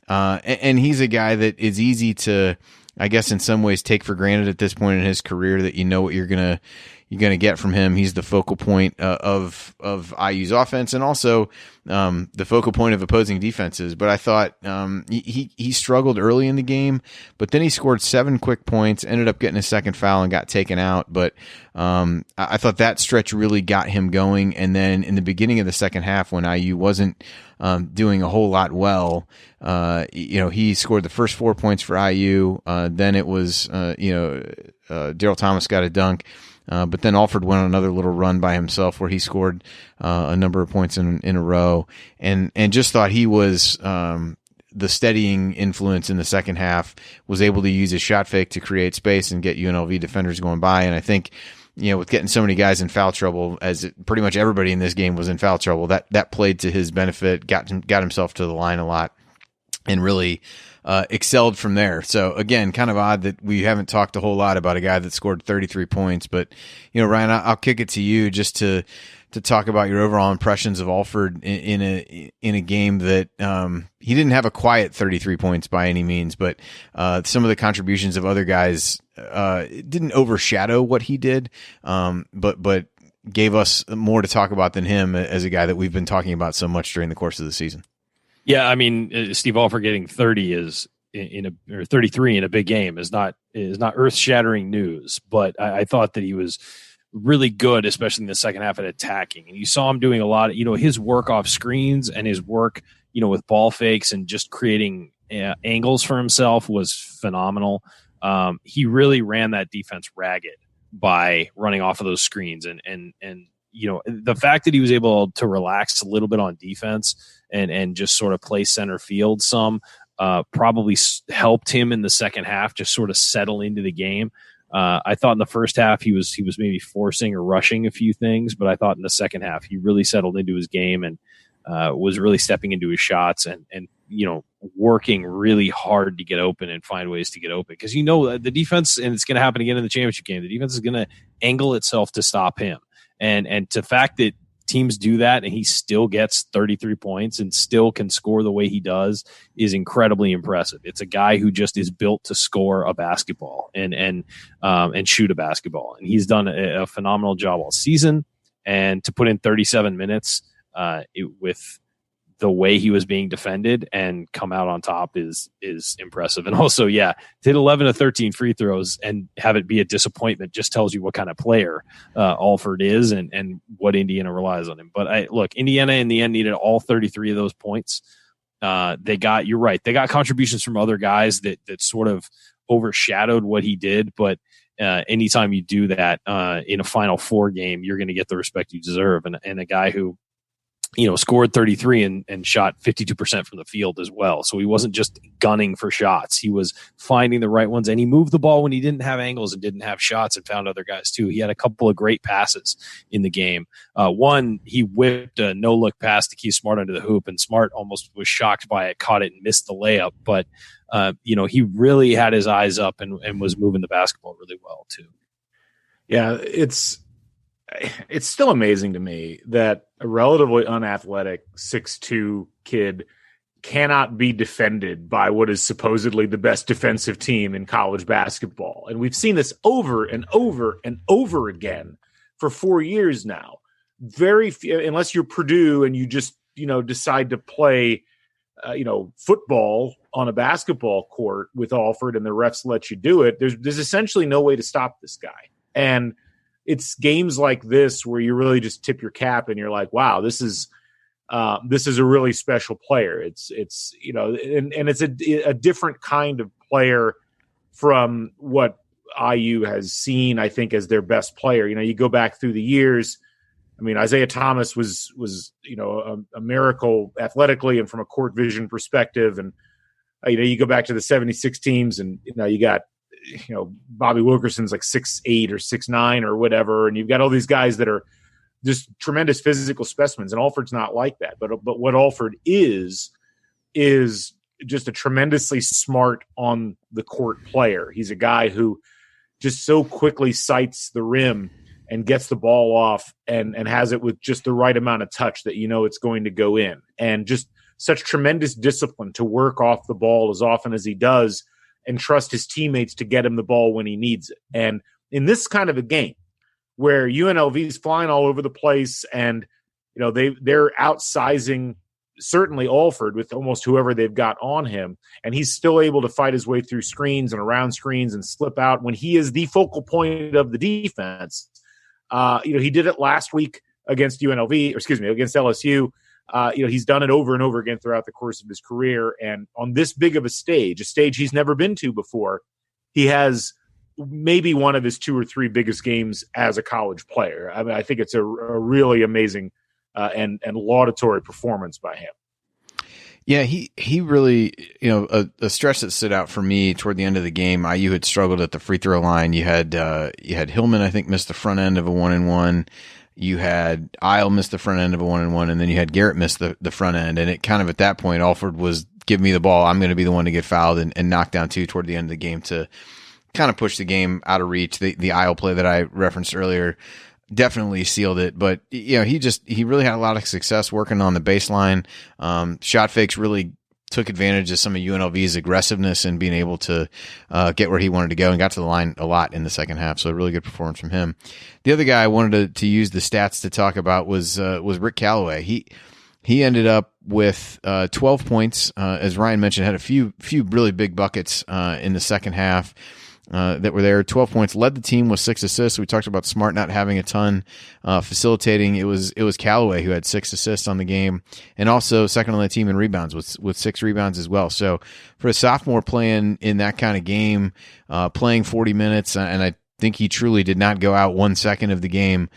and he's a guy that is easy to, I guess, in some ways take for granted at this point in his career, that you know what you're gonna get from him. He's the focal point of IU's offense, and also the focal point of opposing defenses. But I thought he struggled early in the game, but then he scored 7 quick points, ended up getting a second foul and got taken out. But I thought that stretch really got him going. And then in the beginning of the second half, when IU wasn't doing a whole lot well, he scored the first 4 points for IU. Then it was Daryl Thomas got a dunk. But then Alford went on another little run by himself where he scored a number of points in a row, and just thought he was the steadying influence in the second half, was able to use his shot fake to create space and get UNLV defenders going by. And I think, with getting so many guys in foul trouble, pretty much everybody in this game was in foul trouble, that played to his benefit, got himself to the line a lot, and really excelled from there. So again, kind of odd that we haven't talked a whole lot about a guy that scored 33 points, but Ryan, I'll kick it to you just to talk about your overall impressions of Alford in a game that he didn't have a quiet 33 points by any means, but some of the contributions of other guys didn't overshadow what he did, but gave us more to talk about than him as a guy that we've been talking about so much during the course of the season. Yeah, I mean, Steve Alford getting 30 or 33 in a big game is not earth-shattering news, but I thought that he was really good, especially in the second half at attacking. And you saw him doing a lot of, his work off screens and his work, with ball fakes and just creating angles for himself was phenomenal. He really ran that defense ragged by running off of those screens, and the fact that he was able to relax a little bit on defense and just sort of play center field some probably helped him in the second half just sort of settle into the game. I thought in the first half he was maybe forcing or rushing a few things, but I thought in the second half he really settled into his game and was really stepping into his shots and working really hard to get open and find ways to get open. Because the defense, and it's going to happen again in the championship game, the defense is going to angle itself to stop him. And the fact that teams do that and he still gets 33 points and still can score the way he does is incredibly impressive. It's a guy who just is built to score a basketball and shoot a basketball. And he's done a phenomenal job all season. And to put in 37 minutes with the way he was being defended and come out on top is impressive. And also, to hit 11 of 13 free throws and have it be a disappointment just tells you what kind of player Alford is and what Indiana relies on him. But Indiana in the end needed all 33 of those points. You're right. They got contributions from other guys that sort of overshadowed what he did. But anytime you do that in a Final Four game, you're going to get the respect you deserve. And a guy who, scored 33 and shot 52% from the field as well. So he wasn't just gunning for shots. He was finding the right ones, and he moved the ball when he didn't have angles and didn't have shots, and found other guys too. He had a couple of great passes in the game. One, he whipped a no-look pass to Keith Smart under the hoop, and Smart almost was shocked by it, caught it, and missed the layup. But, he really had his eyes up and was moving the basketball really well too. Yeah, it's still amazing to me that a relatively unathletic 6'2" kid cannot be defended by what is supposedly the best defensive team in college basketball. And we've seen this over and over and over again for 4 years now. Very few, unless you're Purdue and you just, decide to play, football on a basketball court with Alford and the refs let you do it. There's essentially no way to stop this guy. And it's games like this where you really just tip your cap and you're like, wow, this is a really special player. It's and it's a different kind of player from what IU has seen, I think, as their best player. You go back through the years. I mean, Isaiah Thomas was a miracle athletically and from a court vision perspective. And, you go back to the 76 teams and, you got, Bobby Wilkerson's like 6'8" or 6'9" or whatever. And you've got all these guys that are just tremendous physical specimens. And Alford's not like that. But what Alford is just a tremendously smart on the court player. He's a guy who just so quickly sights the rim and gets the ball off and has it with just the right amount of touch that it's going to go in. And just such tremendous discipline to work off the ball as often as he does and trust his teammates to get him the ball when he needs it. And in this kind of a game where UNLV is flying all over the place and, they're outsizing certainly Alford with almost whoever they've got on him, and he's still able to fight his way through screens and around screens and slip out when he is the focal point of the defense. He did it last week against against LSU. He's done it over and over again throughout the course of his career. And on this big of a stage he's never been to before, he has maybe one of his 2 or 3 biggest games as a college player. I mean, I think it's a really amazing and laudatory performance by him. Yeah, he really, a stretch that stood out for me toward the end of the game. IU had struggled at the free throw line. You had Hillman, I think, missed the front end of a 1-and-1. You had Isle miss the front end of a 1-and-1, and then you had Garrett miss the front end. And it kind of at that point, Alford was, give me the ball. I'm going to be the one to get fouled and knocked down 2 toward the end of the game to kind of push the game out of reach. The Isle play that I referenced earlier definitely sealed it. But, he really had a lot of success working on the baseline. Shot fakes really took advantage of some of UNLV's aggressiveness and being able to get where he wanted to go, and got to the line a lot in the second half. So a really good performance from him. The other guy I wanted to use the stats to talk about was Rick Callaway. He ended up with 12 points, as Ryan mentioned, had a few really big buckets in the second half. That were there. 12 points, led the team with 6 assists. We talked about Smart not having a ton facilitating. It was Callaway who had 6 assists on the game, and also second on the team in rebounds with 6 rebounds as well. So for a sophomore playing in that kind of game, playing 40 minutes, and I think he truly did not go out 1 second of the game.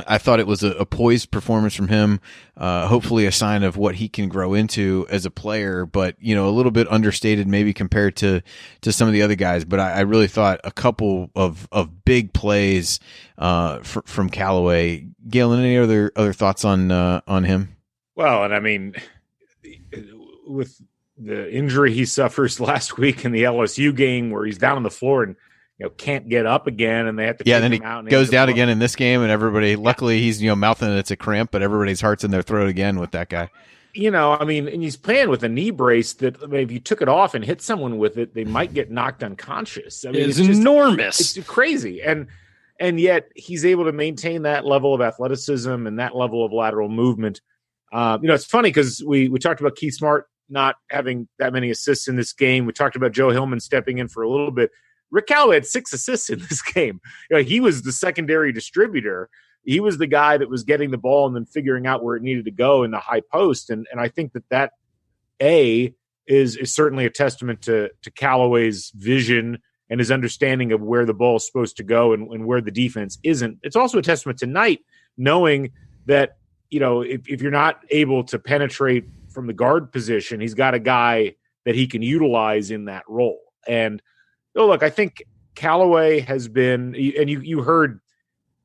I thought it was a poised performance from him, hopefully a sign of what he can grow into as a player, but, a little bit understated maybe compared to some of the other guys. But I really thought a couple of big plays from Callaway. Galen, any other thoughts on him? Well, and I mean, with the injury he suffers last week in the LSU game where he's down on the floor and can't get up again, and they have to take then him he out. And goes down again in this game, and everybody, luckily he's mouthing it's a cramp, but everybody's heart's in their throat again with that guy. I mean, and he's playing with a knee brace that if you took it off and hit someone with it, they might get knocked unconscious. I mean, it's enormous. It's crazy, and yet he's able to maintain that level of athleticism and that level of lateral movement. It's funny because we talked about Keith Smart not having that many assists in this game. We talked about Joe Hillman stepping in for a little bit. Rick Callaway had 6 assists in this game. He was the secondary distributor. He was the guy that was getting the ball and then figuring out where it needed to go in the high post. And I think that is certainly a testament to Callaway's vision and his understanding of where the ball is supposed to go and where the defense isn't. It's also a testament to Knight knowing that, if you're not able to penetrate from the guard position, he's got a guy that he can utilize in that role. And look, I think Callaway has been, and you heard,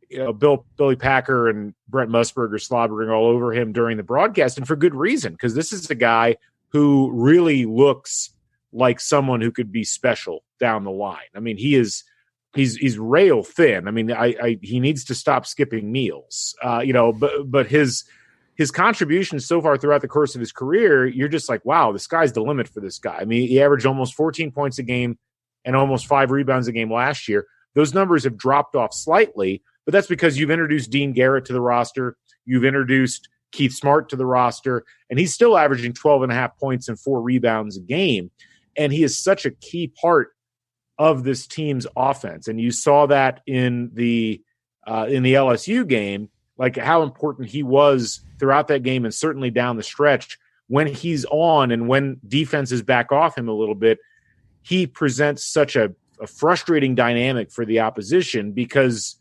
Billy Packer and Brent Musburger slobbering all over him during the broadcast, and for good reason, because this is a guy who really looks like someone who could be special down the line. I mean, he's rail thin. I mean, he needs to stop skipping meals. But his contributions so far throughout the course of his career, you're just like, wow, the sky's the limit for this guy. I mean, he averaged almost 14 points a game and almost 5 rebounds a game last year. Those numbers have dropped off slightly, but that's because you've introduced Dean Garrett to the roster. You've introduced Keith Smart to the roster, and he's still averaging 12.5 points and 4 rebounds a game. And he is such a key part of this team's offense. And you saw that in the LSU game, like how important he was throughout that game and certainly down the stretch. When he's on and when defenses back off him a little bit, he presents such a frustrating dynamic for the opposition, because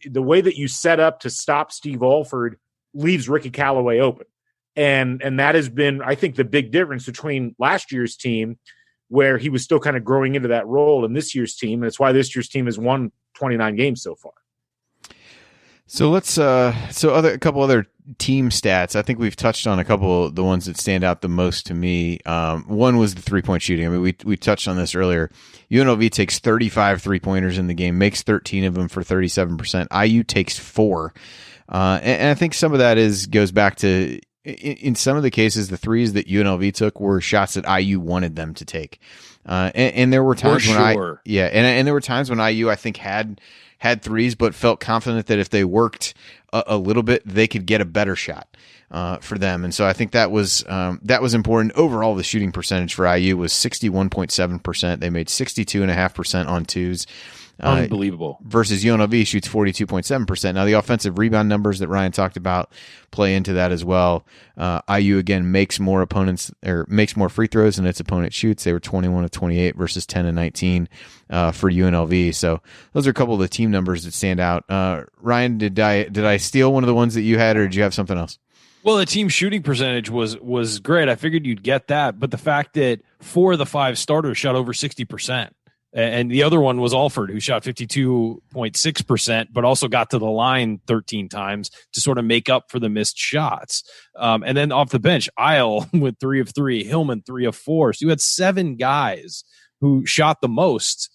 the way that you set up to stop Steve Alford leaves Ricky Callaway open. And that has been, I think, the big difference between last year's team, where he was still kind of growing into that role, in this year's team. And it's why this year's team has won 29 games so far. So let's a couple other team stats. I think we've touched on a couple of the ones that stand out the most to me. One was the 3-point shooting. I mean, we touched on this earlier. UNLV takes 35 3-pointers in the game, makes 13 of them for 37%. IU takes 4. And I think some of that goes back to, in some of the cases, the threes that UNLV took were shots that IU wanted them to take. And there were times when and there were times when IU, I think, had threes, but felt confident that if they worked a little bit, they could get a better shot for them. And so I think that was important. Overall, the shooting percentage for IU was 61.7%. They made 62.5% on twos. Unbelievable. Versus UNLV shoots 42.7%. Now, the offensive rebound numbers that Ryan talked about play into that as well. IU, again, makes more free throws than its opponent shoots. They were 21 of 28 versus 10 of 19 for UNLV. So those are a couple of the team numbers that stand out. Ryan, did I steal one of the ones that you had, or did you have something else? Well, the team shooting percentage was great. I figured you'd get that, but the fact that 4 of the 5 starters shot over 60%. And the other one was Alford, who shot 52.6%, but also got to the line 13 times to sort of make up for the missed shots. And then off the bench, Isle with 3 of 3, Hillman 3 of 4. So you had 7 guys who shot the most,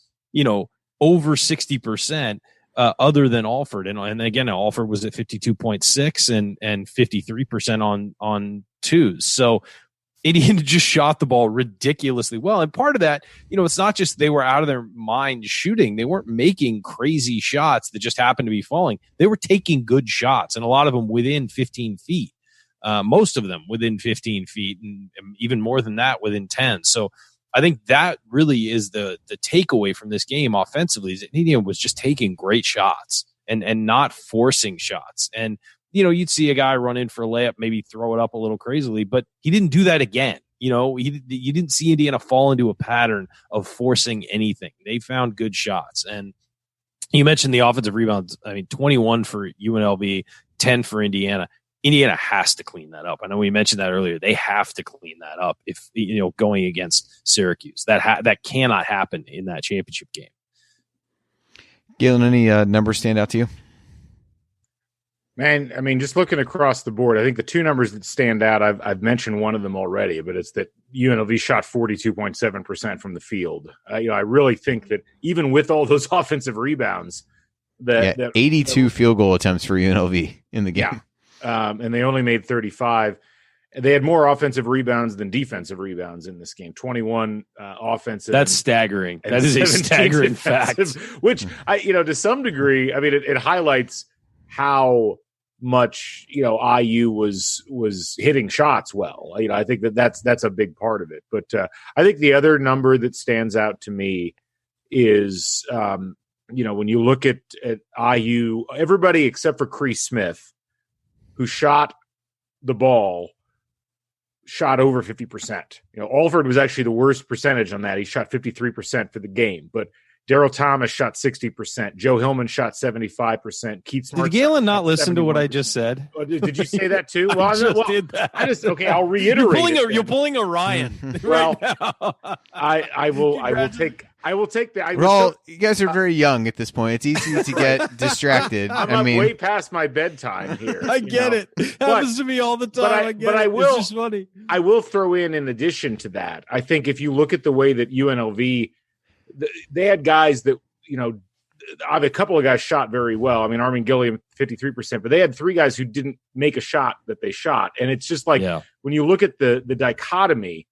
over 60%, other than Alford. And again, Alford was at 52.6 and 53% on twos. So Indiana just shot the ball ridiculously well. And part of that, it's not just they were out of their mind shooting. They weren't making crazy shots that just happened to be falling. They were taking good shots, and a lot of them within 15 feet. Most of them within 15 feet, and even more than that within 10. So I think that really is the takeaway from this game offensively, is that Indiana was just taking great shots and not forcing shots. And you'd see a guy run in for a layup, maybe throw it up a little crazily, but he didn't do that again. You didn't see Indiana fall into a pattern of forcing anything. They found good shots. And you mentioned the offensive rebounds. I mean, 21 for UNLV, 10 for Indiana. Indiana has to clean that up. I know we mentioned that earlier. They have to clean that up if, going against Syracuse. That cannot happen in that championship game. Galen, any numbers stand out to you? Man, I mean, just looking across the board, I think the 2 numbers that stand out, I've mentioned one of them already, but it's that UNLV shot 42.7% from the field. I really think that even with all those offensive rebounds, that 82 field goal attempts for UNLV in the game. Yeah, and they only made 35. They had more offensive rebounds than defensive rebounds in this game. 21 offensive. That's staggling. That is a staggering fact. Which, to some degree, I mean, it highlights how much IU was hitting shots well. I think that's a big part of it. But I think the other number that stands out to me is when you look at IU, everybody except for Cree Smith, who shot the ball, shot over 50%. Alford was actually the worst percentage on that. He shot 53% for the game, but Daryl Thomas shot 60%. Joe Hillman shot 75%. Keith Smart. Did Galen not listen to what I just said? Did you say that too? Well, I did that. Okay. I'll reiterate. You're pulling a Ryan. Well, right now. I will take the. Well, you guys are very young at this point. It's easy to get distracted. I'm way past my bedtime here. I get it. Happens to me all the time. But I will. It's just funny. I will throw in addition to that, I think if you look at the way that UNLV, they had guys that, a couple of guys shot very well. I mean, Armin Gilliam, 53%, but they had 3 guys who didn't make a shot that they shot. And it's just like, when you look at the dichotomy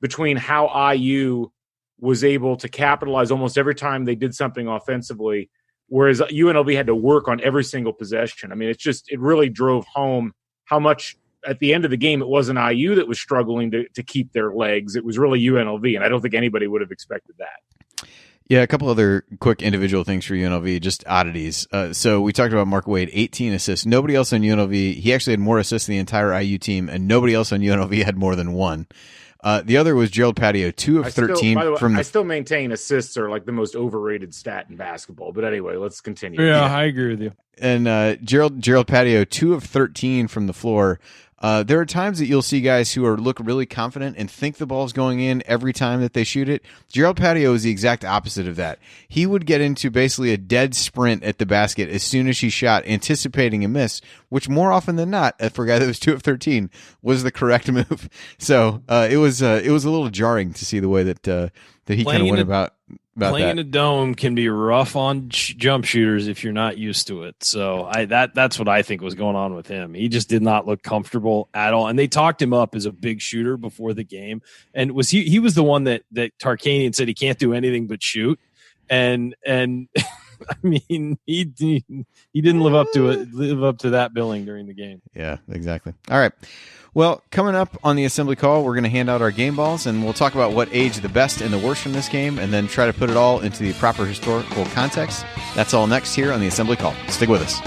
between how IU was able to capitalize almost every time they did something offensively, whereas UNLV had to work on every single possession. I mean, it really drove home how much at the end of the game, it wasn't IU that was struggling to keep their legs. It was really UNLV. And I don't think anybody would have expected that. Yeah, a couple other quick individual things for UNLV, just oddities. So we talked about Mark Wade, 18 assists. Nobody else on UNLV, he actually had more assists than the entire IU team, and nobody else on UNLV had more than 1. The other was Gerald Patio, 2 of 13. I still maintain assists are like the most overrated stat in basketball. But anyway, let's continue. Yeah, I agree with you. And Gerald Patio, 2 of 13 from the floor. There are times that you'll see guys who look really confident and think the ball's going in every time that they shoot it. Gerald Patio is the exact opposite of that. He would get into basically a dead sprint at the basket as soon as he shot, anticipating a miss, which more often than not, for a guy that was 2 of 13, was the correct move. So it was a little jarring to see the way that he kind of went about playing that. in a dome can be rough on jump shooters if you're not used to it. So that's what I think was going on with him. He just did not look comfortable at all. And they talked him up as a big shooter before the game. And he was the one that Tarkanian said he can't do anything but shoot. And I mean, he didn't live up to that billing during the game. Yeah, exactly. All right. Well, coming up on the assembly call, we're going to hand out our game balls, and we'll talk about what age the best and the worst from this game, and then try to put it all into the proper historical context. That's all next here on the assembly call. Stick with us.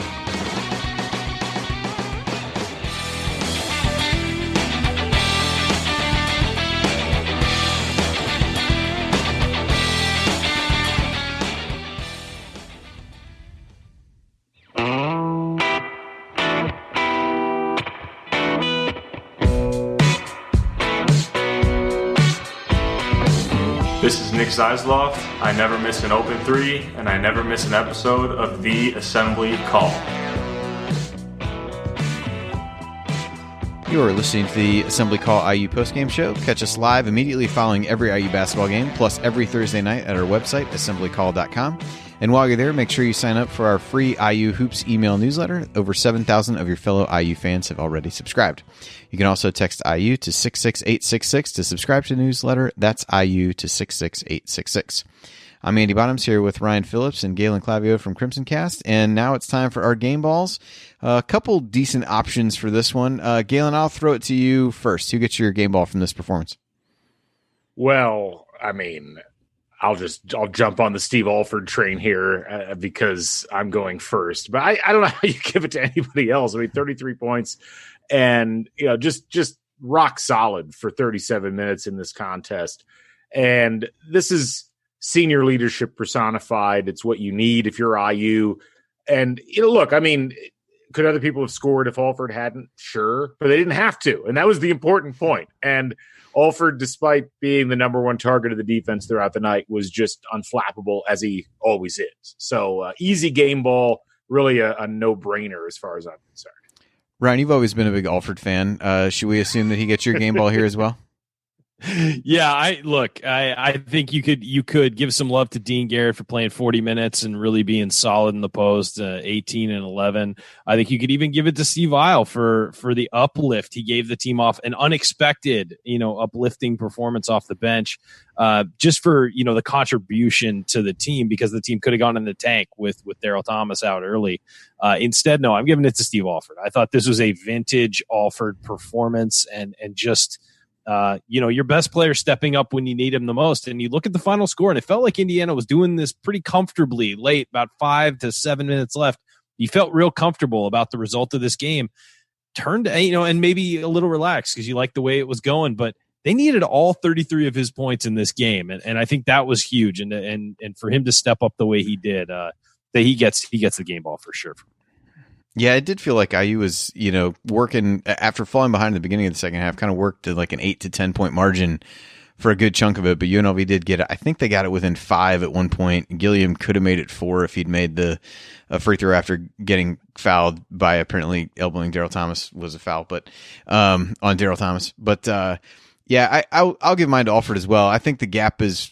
This is Nick Zeisloft. I never miss an open 3, and I never miss an episode of The Assembly Call. You are listening to the Assembly Call IU postgame show. Catch us live immediately following every IU basketball game, plus every Thursday night at our website, assemblycall.com. And while you're there, make sure you sign up for our free IU Hoops email newsletter. Over 7,000 of your fellow IU fans have already subscribed. You can also text IU to 66866 to subscribe to the newsletter. That's IU to 66866. I'm Andy Bottoms here with Ryan Phillips and Galen Clavio from Crimson Cast, and now it's time for our game balls. A couple decent options for this one. Galen, I'll throw it to you first. Who gets your game ball from this performance? Well, I mean, I'll jump on the Steve Alford train here because I'm going first. But I don't know how you give it to anybody else. I mean, 33 points and just rock solid for 37 minutes in this contest. And this is senior leadership personified. It's what you need if you're IU. And look, I mean, could other people have scored if Alford hadn't? Sure, but they didn't have to. And that was the important point. And Alford, despite being the number one target of the defense throughout the night, was just unflappable, as he always is. So easy game ball, really a no-brainer as far as I'm concerned. Ryan, you've always been a big Alford fan. Should we assume that he gets your game ball here as well? Yeah, I think you could give some love to Dean Garrett for playing 40 minutes and really being solid in the post, 18 and 11. I think you could even give it to Steve Isle for the uplift. He gave the team off an unexpected, uplifting performance off the bench, just for, the contribution to the team, because the team could have gone in the tank with Daryl Thomas out early. Instead, no, I'm giving it to Steve Alford. I thought this was a vintage Alford performance and just, your best player stepping up when you need him the most. And you look at the final score, and it felt like Indiana was doing this pretty comfortably late, about 5 to 7 minutes left. You felt real comfortable about the result of this game. turned, and maybe a little relaxed because you like the way it was going, but they needed all 33 of his points in this game. And I think that was huge. And for him to step up the way he did, that he gets the game ball for sure. Yeah, it did feel like IU was, working after falling behind in the beginning of the second half, kind of worked to like an 8 to 10 point margin for a good chunk of it. But UNLV did get it. I think they got it within 5 at one point. Gilliam could have made it 4 if he'd made the free throw after getting fouled by apparently elbowing Daryl Thomas was a foul, but on Daryl Thomas. But yeah, I'll give mine to Alford as well. I think the gap is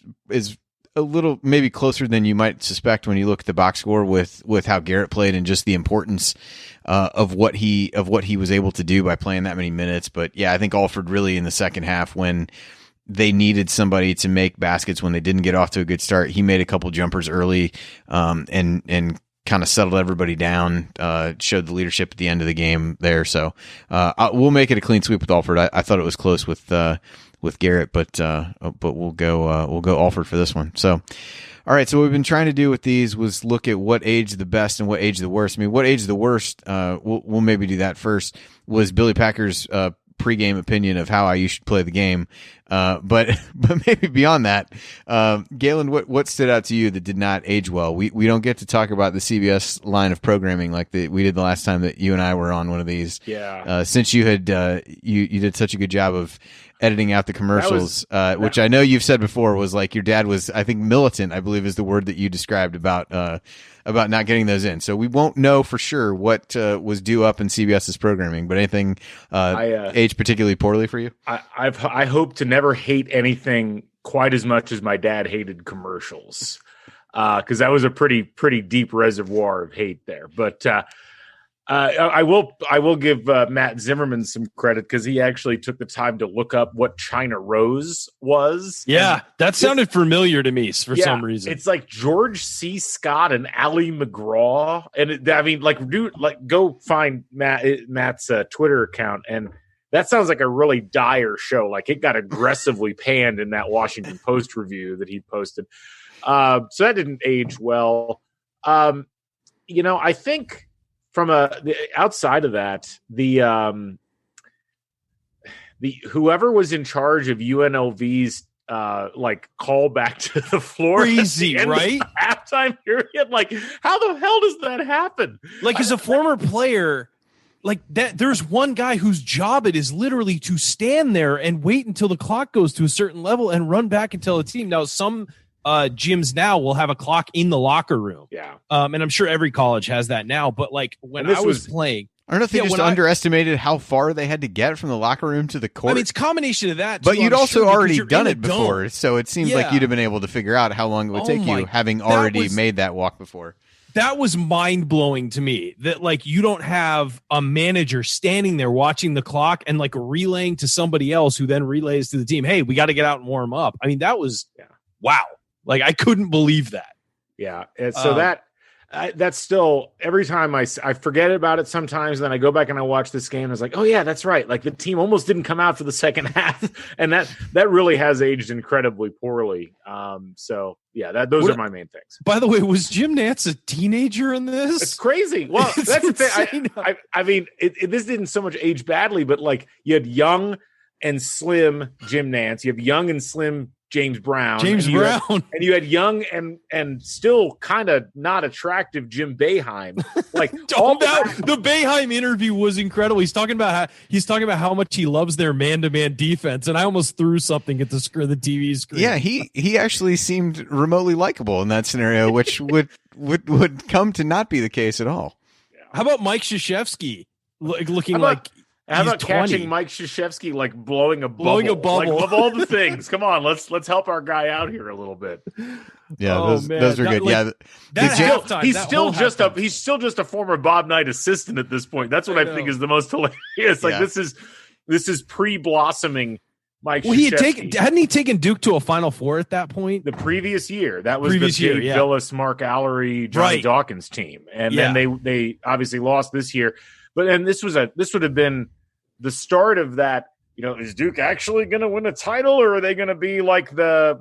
a little maybe closer than you might suspect when you look at the box score with how Garrett played and just the importance of what he was able to do by playing that many minutes. But yeah, I think Alford really in the second half when they needed somebody to make baskets when they didn't get off to a good start, he made a couple jumpers early and kind of settled everybody down, showed the leadership at the end of the game there. So we'll make it a clean sweep with Alford. I thought it was close with Garrett, but we'll go Alford for this one. So, all right. So what we've been trying to do with these was look at what age the best and what age the worst. I mean, what age the worst? We'll maybe do that first. Was Billy Packer's pregame opinion of how IU should play the game, but maybe beyond that, Galen, what stood out to you that did not age well? We don't get to talk about the CBS line of programming like we did the last time that you and I were on one of these. Yeah. Since you had you did such a good job of editing out the commercials, which I know you've said before was like your dad was, I think, militant, I believe is the word that you described about not getting those in. So we won't know for sure what was due up in CBS's programming, but anything aged particularly poorly for you? I hope to never hate anything quite as much as my dad hated commercials, because that was a pretty deep reservoir of hate there. But I will give Matt Zimmerman some credit because he actually took the time to look up what China Rose was. Yeah, that sounded familiar to me for some reason. It's like George C. Scott and Ali McGraw, and go find Matt's Twitter account, and that sounds like a really dire show. Like it got aggressively panned in that Washington Post review that he posted. So that didn't age well. I think. From outside of that, the whoever was in charge of UNLV's call back to the floor, crazy, right? Halftime period, like how the hell does that happen? Like as a former player, like that, there's one guy whose job it is literally to stand there and wait until the clock goes to a certain level and run back and tell a team. Now some gyms now will have a clock in the locker room. Yeah. And I'm sure every college has that now, but like when I was playing, I don't know if they just underestimated how far they had to get from the locker room to the court. I mean, it's a combination of that. But you'd also already done it before, so it seems like you'd have been able to figure out how long it would take you having already made that walk before. That was mind-blowing to me that like you don't have a manager standing there watching the clock and like relaying to somebody else who then relays to the team, hey, we got to get out and warm up. I mean, that was wow. Like I couldn't believe that. Yeah. And so that's still every time I forget about it sometimes. And then I go back and I watch this game. And I was like, oh yeah, that's right. Like the team almost didn't come out for the second half. And that really has aged incredibly poorly. So yeah, those are my main things. By the way, was Jim Nantz a teenager in this? It's crazy. Well, that's the thing. I mean, this didn't so much age badly, but like you had young and slim Jim Nantz. You have young and slim James Brown. And you had young and still kind of not attractive Jim Boeheim. Like the Boeheim interview was incredible. He's talking about how much he loves their man-to-man defense, and I almost threw something at the TV screen. Yeah, he actually seemed remotely likable in that scenario, which would come to not be the case at all. Yeah. How about Mike Krzyzewski looking like? How about catching Mike Krzyzewski like blowing a bubble? Like, of all the things, come on, let's help our guy out here a little bit. Yeah, those are good. He's still just a former Bob Knight assistant at this point. That's what I think is the most hilarious. Like this is pre-blossoming Mike. Well, hadn't he taken Duke to a Final Four at that point? The previous year, that was the Dave Villas, Mark Allery, Johnny Dawkins team, and then they obviously lost this year. But this would have been the start of that. Is Duke actually going to win a title, or are they going to be like the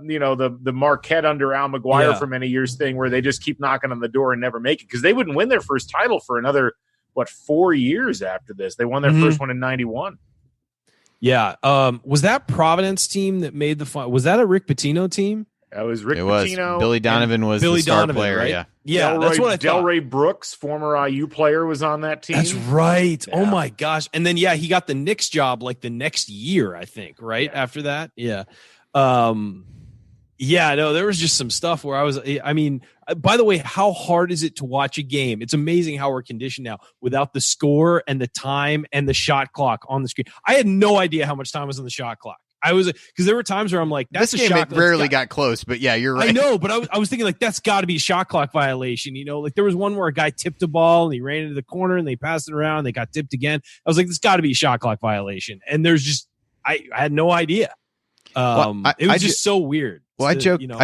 Marquette under Al McGuire for many years thing, where they just keep knocking on the door and never make it? Because they wouldn't win their first title for another 4 years after this. They won their first one in 91. Yeah. Was that Providence team that made the final? Was that a Rick Pitino team? That was Rick It was. Pitino. Billy Donovan was the star player. right? Yeah. Yeah, that's what I thought. Delray Brooks, former IU player, was on that team. That's right. Yeah. Oh my gosh. And then he got the Knicks job like the next year, I think, right? Yeah. After that. Yeah. Yeah, no, there was just some stuff where by the way, how hard is it to watch a game? It's amazing how we're conditioned now without the score and the time and the shot clock on the screen. I had no idea how much time was on the shot clock. Because there were times where I'm like, that's this a game shot. It rarely got close, but yeah, you're right. I know, but I was thinking like that's got to be a shot clock violation. Like there was one where a guy tipped a ball and he ran into the corner and they passed it around and they got tipped again. I was like, this got to be a shot clock violation. And there's just I had no idea. It was just so weird. Well, I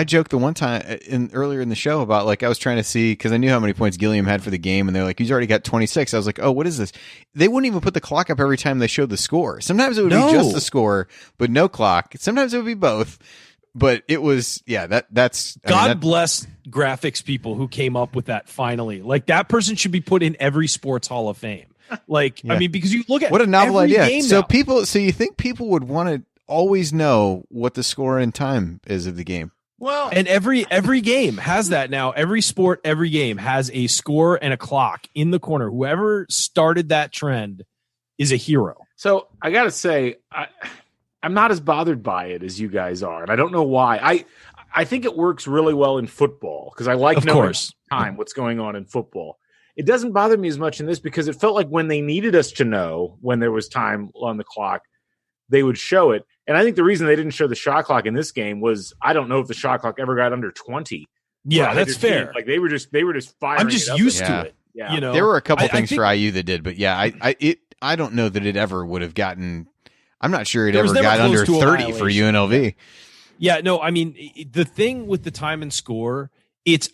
joked the one time earlier in the show about like I was trying to see because I knew how many points Gilliam had for the game, and they're like, he's already got 26. I was like, oh, what is this? They wouldn't even put the clock up every time they showed the score. Sometimes it would be just the score, but no clock. Sometimes it would be both. But it was, that's God bless graphics people who came up with that finally. Like that person should be put in every sports hall of fame. Like, yeah. I mean, because you look at what a novel idea. So now. So you think people would want to always know what the score and time is of the game? Well, and every game has that now. Every sport, every game has a score and a clock in the corner. Whoever started that trend is a hero. So I got to say, I'm not as bothered by it as you guys are, and I don't know why. I think it works really well in football because I like knowing time what's going on in football. It doesn't bother me as much in this because it felt like when they needed us to know when there was time on the clock, they would show it. And I think the reason they didn't show the shot clock in this game was I don't know if the shot clock ever got under 20. Yeah, that's fair. Like they were just firing. I'm just used to it. Yeah. You know, there were a couple things for IU that did, but yeah, I don't know that it ever would have gotten. I'm not sure it ever got under 30 for UNLV. Yeah, no, I mean the thing with the time and score,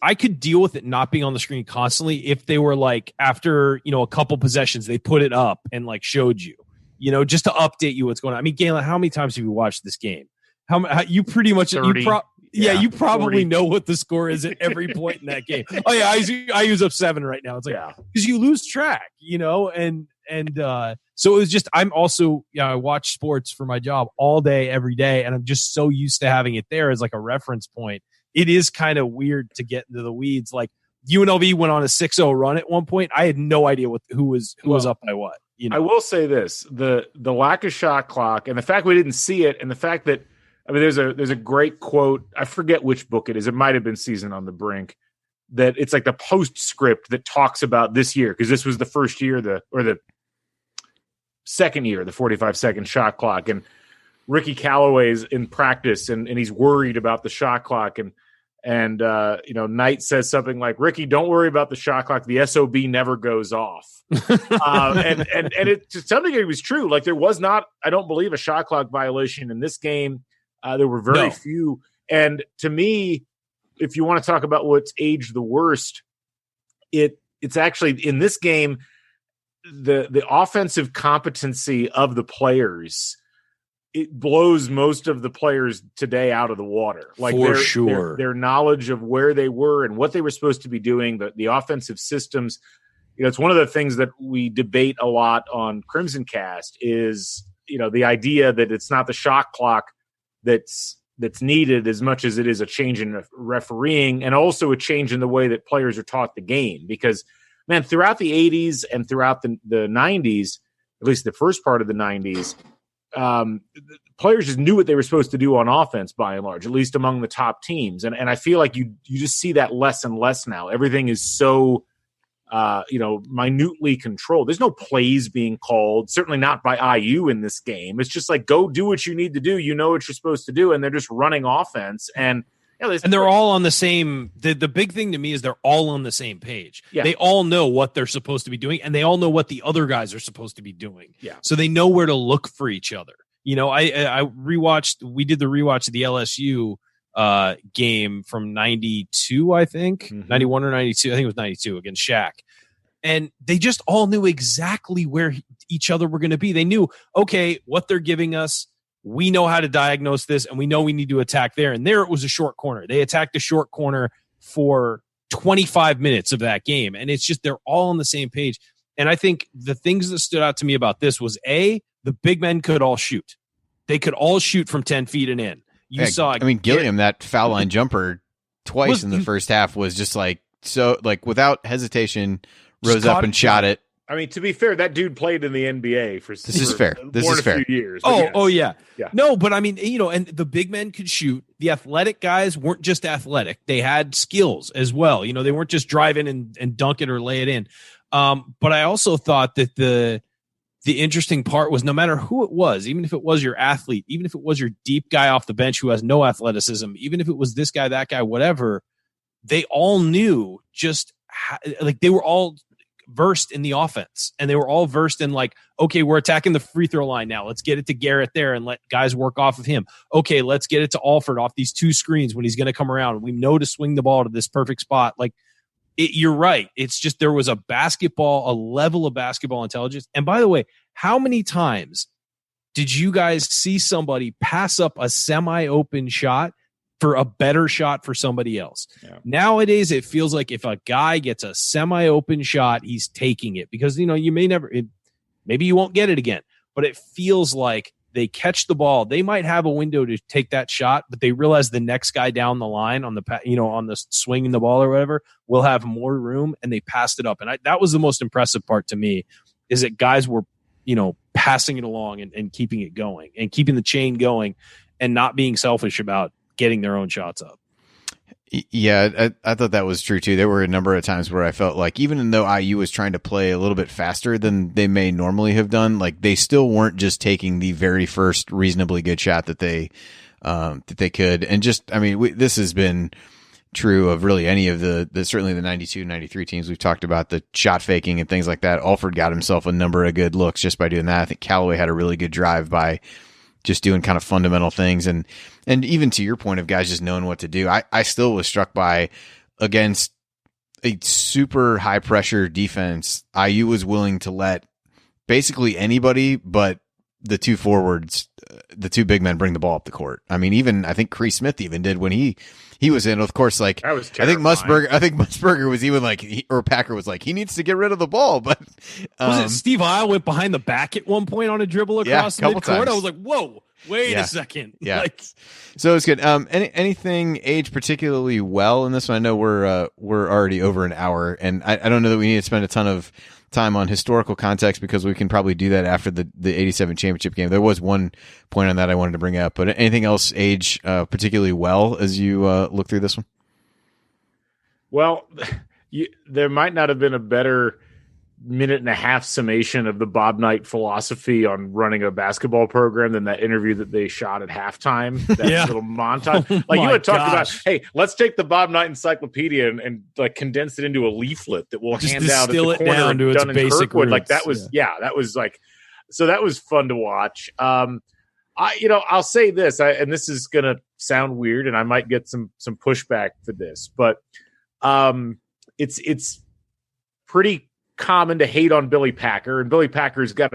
I could deal with it not being on the screen constantly if they were like after a couple possessions they put it up and like showed you. Just to update you what's going on. I mean, Galen, how many times have you watched this game? How you pretty much 30, you probably 40. know what the score is at every point in that game. Oh yeah, I use up 7 right now. It's like because you lose track, and so it was just I'm also I watch sports for my job all day every day, and I'm just so used to having it there as like a reference point. It is kind of weird to get into the weeds. Like UNLV went on a 6-0 run at one point. I had no idea who was up by what. I will say this: the lack of shot clock and the fact we didn't see it, and the fact that there's a great quote. I forget which book it is. It might have been Season on the Brink. That it's like the postscript that talks about this year because this was the first year the second year the 45-second shot clock, and Ricky Callaway's in practice and he's worried about the shot clock and Knight says something like, Ricky, don't worry about the shot clock. The SOB never goes off. And it to some degree was true. Like there was not, I don't believe, a shot clock violation in this game. There were very few. And to me, if you want to talk about what's aged the worst, it's actually in this game, the offensive competency of the players, it blows most of the players today out of the water. Like their knowledge of where they were and what they were supposed to be doing, the offensive systems. It's one of the things that we debate a lot on Crimson Cast is, the idea that it's not the shot clock that's needed as much as it is a change in refereeing and also a change in the way that players are taught the game. Because, man, throughout the 80s and throughout the 90s, at least the first part of the 90s, players just knew what they were supposed to do on offense by and large, at least among the top teams. And I feel like you just see that less and less now. Everything is so, minutely controlled. There's no plays being called, certainly not by IU in this game. It's just like, go do what you need to do. You know what you're supposed to do. And they're just running offense. And they're all on the same. The big thing to me is they're all on the same page. Yeah. They all know what they're supposed to be doing, and they all know what the other guys are supposed to be doing. Yeah. So they know where to look for each other. I rewatched. We did the rewatch of the LSU game from 92, I think 91 or 92. I think it was 92 against Shaq, and they just all knew exactly where each other were going to be. They knew, okay, what they're giving us. We know how to diagnose this, and we know we need to attack there. And there it was a short corner. They attacked a short corner for 25 minutes of that game. And it's just they're all on the same page. And I think the things that stood out to me about this was the big men could all shoot. They could all shoot from 10 feet and in. Gilliam, that foul line jumper twice in the first half was just without hesitation, rose up and shot it. I mean, to be fair, that dude played in the NBA for this is fair. This is fair. Few years. Yeah. No, but I mean, and the big men could shoot. The athletic guys weren't just athletic; they had skills as well. They weren't just drive in and dunk it or lay it in. But I also thought that the interesting part was no matter who it was, even if it was your athlete, even if it was your deep guy off the bench who has no athleticism, even if it was this guy, that guy, whatever, they all knew they were all versed in the offense, and they were all versed in okay, we're attacking the free throw line now. Let's get it to Garrett there and let guys work off of him. Okay, let's get it to Alford off these two screens when he's going to come around. We know to swing the ball to this perfect spot. You're right. It's just there was a level of basketball intelligence. And by the way, how many times did you guys see somebody pass up a semi-open shot for a better shot for somebody else? Yeah. Nowadays, it feels like if a guy gets a semi-open shot, he's taking it because, you may never, maybe you won't get it again, but it feels like they catch the ball. They might have a window to take that shot, but they realize the next guy down the line on the swinging the ball or whatever will have more room, and they passed it up. And that was the most impressive part to me, is that guys were, passing it along and keeping it going and keeping the chain going and not being selfish about getting their own shots up. Yeah, I thought that was true too. There were a number of times where I felt like even though IU was trying to play a little bit faster than they may normally have done, they still weren't just taking the very first reasonably good shot that they could. And this has been true of really any of the certainly the 92, 93 teams. We've talked about the shot faking and things like that. Alford got himself a number of good looks just by doing that. I think Callaway had a really good drive by just doing kind of fundamental things. And even to your point of guys just knowing what to do, I still was struck by, against a super high pressure defense, IU was willing to let basically anybody but the two forwards, the two big men, bring the ball up the court. I mean, even I think Cree Smith even did when he was in. Of course, I think Musburger was even or Packer was he needs to get rid of the ball. But was it Steve Isle went behind the back at one point on a dribble across the midcourt? I was like, whoa. Wait a second. Yeah. So it's good. Anything aged particularly well in this one? I know we're already over an hour, and I don't know that we need to spend a ton of time on historical context because we can probably do that after the 87 championship game. There was one point on that I wanted to bring up, but anything else age particularly well as you look through this one? Well, there might not have been a better minute and a half summation of the Bob Knight philosophy on running a basketball program than that interview that they shot at halftime. That little montage. You had talked about, hey, let's take the Bob Knight encyclopedia and condense it into a leaflet that we'll hand out at the corner to its basic Kirkwood. roots. That was so that was fun to watch. I'll say this, and this is going to sound weird, and I might get some pushback for this, but it's pretty common to hate on Billy Packer, and Billy Packer's got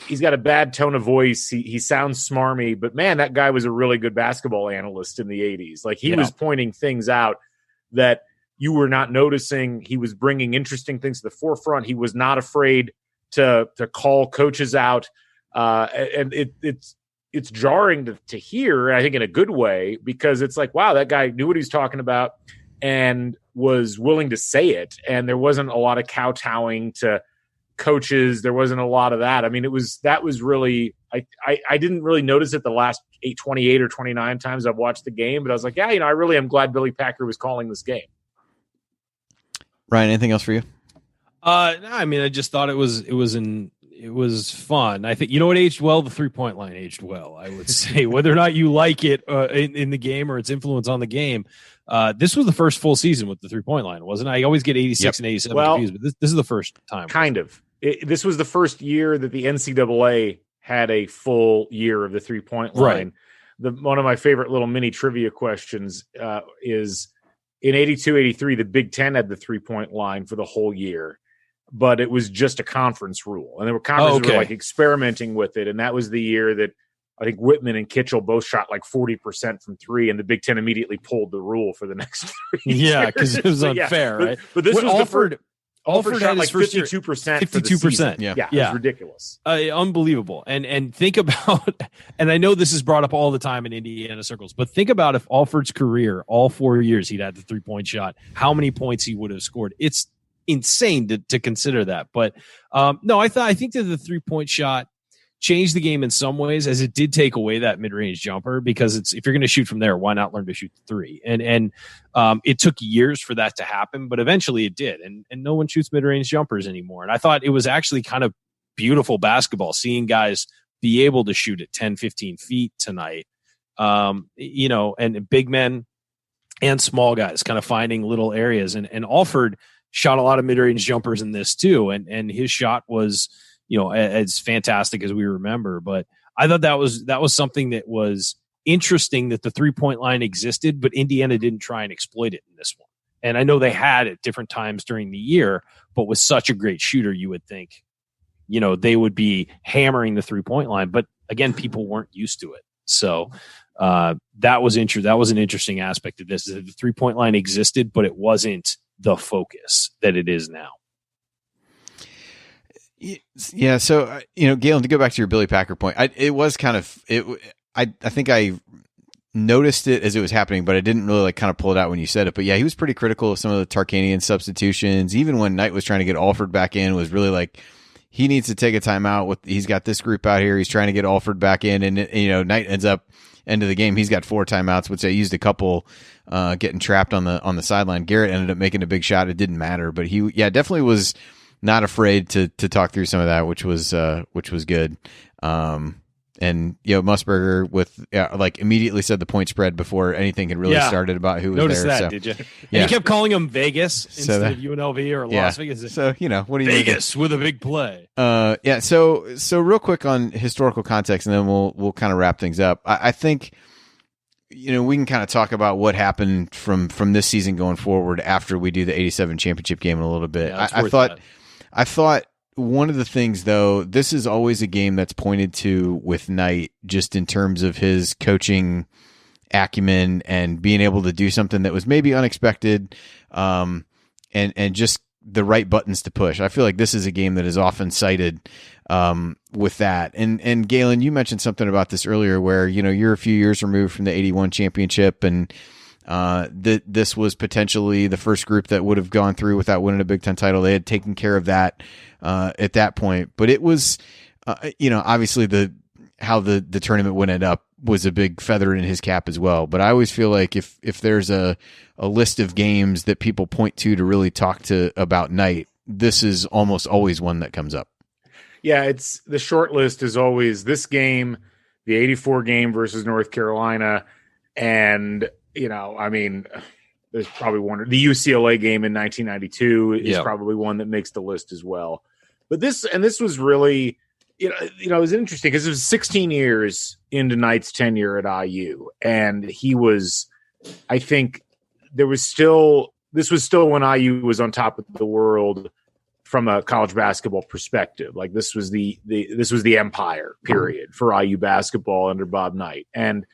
he's got a bad tone of voice. He sounds smarmy, but man, that guy was a really good basketball analyst in the 80s. He was pointing things out that you were not noticing. He was bringing interesting things to the forefront. He was not afraid to call coaches out. And it's jarring to hear, I think, in a good way, because it's wow, that guy knew what he was talking about and was willing to say it. And there wasn't a lot of kowtowing to coaches. There wasn't a lot of that. I mean, that was really, I didn't really notice it the last 28 or 29 times I've watched the game, but I was like, yeah, I really am glad Billy Packer was calling this game. Ryan, anything else for you? I mean, I just thought it was fun. I think, what aged well? The 3-point line aged well, I would say. Whether or not you like it in the game or its influence on the game, this was the first full season with the 3-point line, wasn't it? I always get 86 and 87 confused, but this is the first time. Kind of. This was the first year that the NCAA had a full year of the 3-point line. Right. One of my favorite little mini trivia questions is, in 82-83, the Big Ten had the 3-point line for the whole year, but it was just a conference rule. And there were conferences were experimenting with it. And that was the year that I think Whitman and Kitchell both shot 40% from three, and the Big Ten immediately pulled the rule for the next 3 years. Yeah, because it was unfair, right? But this was Alford shot had like his first 52% 52%. Yeah. Yeah, Yeah. it's ridiculous. Unbelievable. And think about, and I know this is brought up all the time in Indiana circles, but think about if Alford's career, all 4 years he'd had the 3-point shot, how many points he would have scored. It's insane to consider that. But no, I think that the 3-point shot changed the game in some ways, as it did take away that mid-range jumper, because it's, if you're going to shoot from there, why not learn to shoot the three? And it took years for that to happen, but eventually it did. And no one shoots mid-range jumpers anymore. And I thought it was actually kind of beautiful basketball seeing guys be able to shoot at 10, 15 feet tonight. You know, and big men and small guys kind of finding little areas. And Alford shot a lot of mid-range jumpers in this too. And his shot was, you know, as fantastic as we remember. But I thought that was something that was interesting, that the 3-point line existed, but Indiana didn't try and exploit it in this one. And I know they had at different times during the year, but with such a great shooter, you would think, you know, they would be hammering the 3-point line. But again, people weren't used to it. So that was an interesting aspect of this, is that the 3-point line existed, but it wasn't the focus that it is now. Yeah, so you know, Galen, to go back to your Billy Packer point, I think I noticed it as it was happening, but I didn't really kind of pull it out when you said it. But yeah, he was pretty critical of some of the Tarkanian substitutions. Even when Knight was trying to get Alford back in, was really like, he needs to take a timeout. He's got this group out here. He's trying to get Alford back in, and you know, Knight ends up end of the game. He's got 4 timeouts, which they used a couple getting trapped on the sideline. Garrett ended up making a big shot. It didn't matter, but he definitely was not afraid to talk through some of that, which was good. And you know, Musburger like immediately said the point spread before anything had really started about who was Noticed there. That, did you? And he kept calling them Vegas instead of UNLV or Las Vegas. So you know, what do you Vegas with a big play? So real quick on historical context, and then we'll kind of wrap things up. I think, you know, we can kind of talk about what happened from this season going forward after we do the 87 championship game in a little bit. Yeah, I thought one of the things, though, this is always a game that's pointed to with Knight, just in terms of his coaching acumen and being able to do something that was maybe unexpected, and just the right buttons to push. I feel like this is a game that is often cited with that. And Galen, you mentioned something about this earlier, where, you know, you're a few years removed from the 81 championship, and this was potentially the first group that would have gone through without winning a Big Ten title. They had taken care of that at that point, but it was, you know, obviously how the tournament would end up was a big feather in his cap as well. But I always feel like if there's a list of games that people point to really talk about Knight, this is almost always one that comes up. Yeah, it's the short list is always this game, the 84 game versus North Carolina, and you know, I mean, there's probably one. The UCLA game in 1992 is probably one that makes the list as well. But this was really, you know, it was interesting because it was 16 years into Knight's tenure at IU, and he was, I think, this was still when IU was on top of the world from a college basketball perspective. Like this was the empire period for IU basketball under Bob Knight, and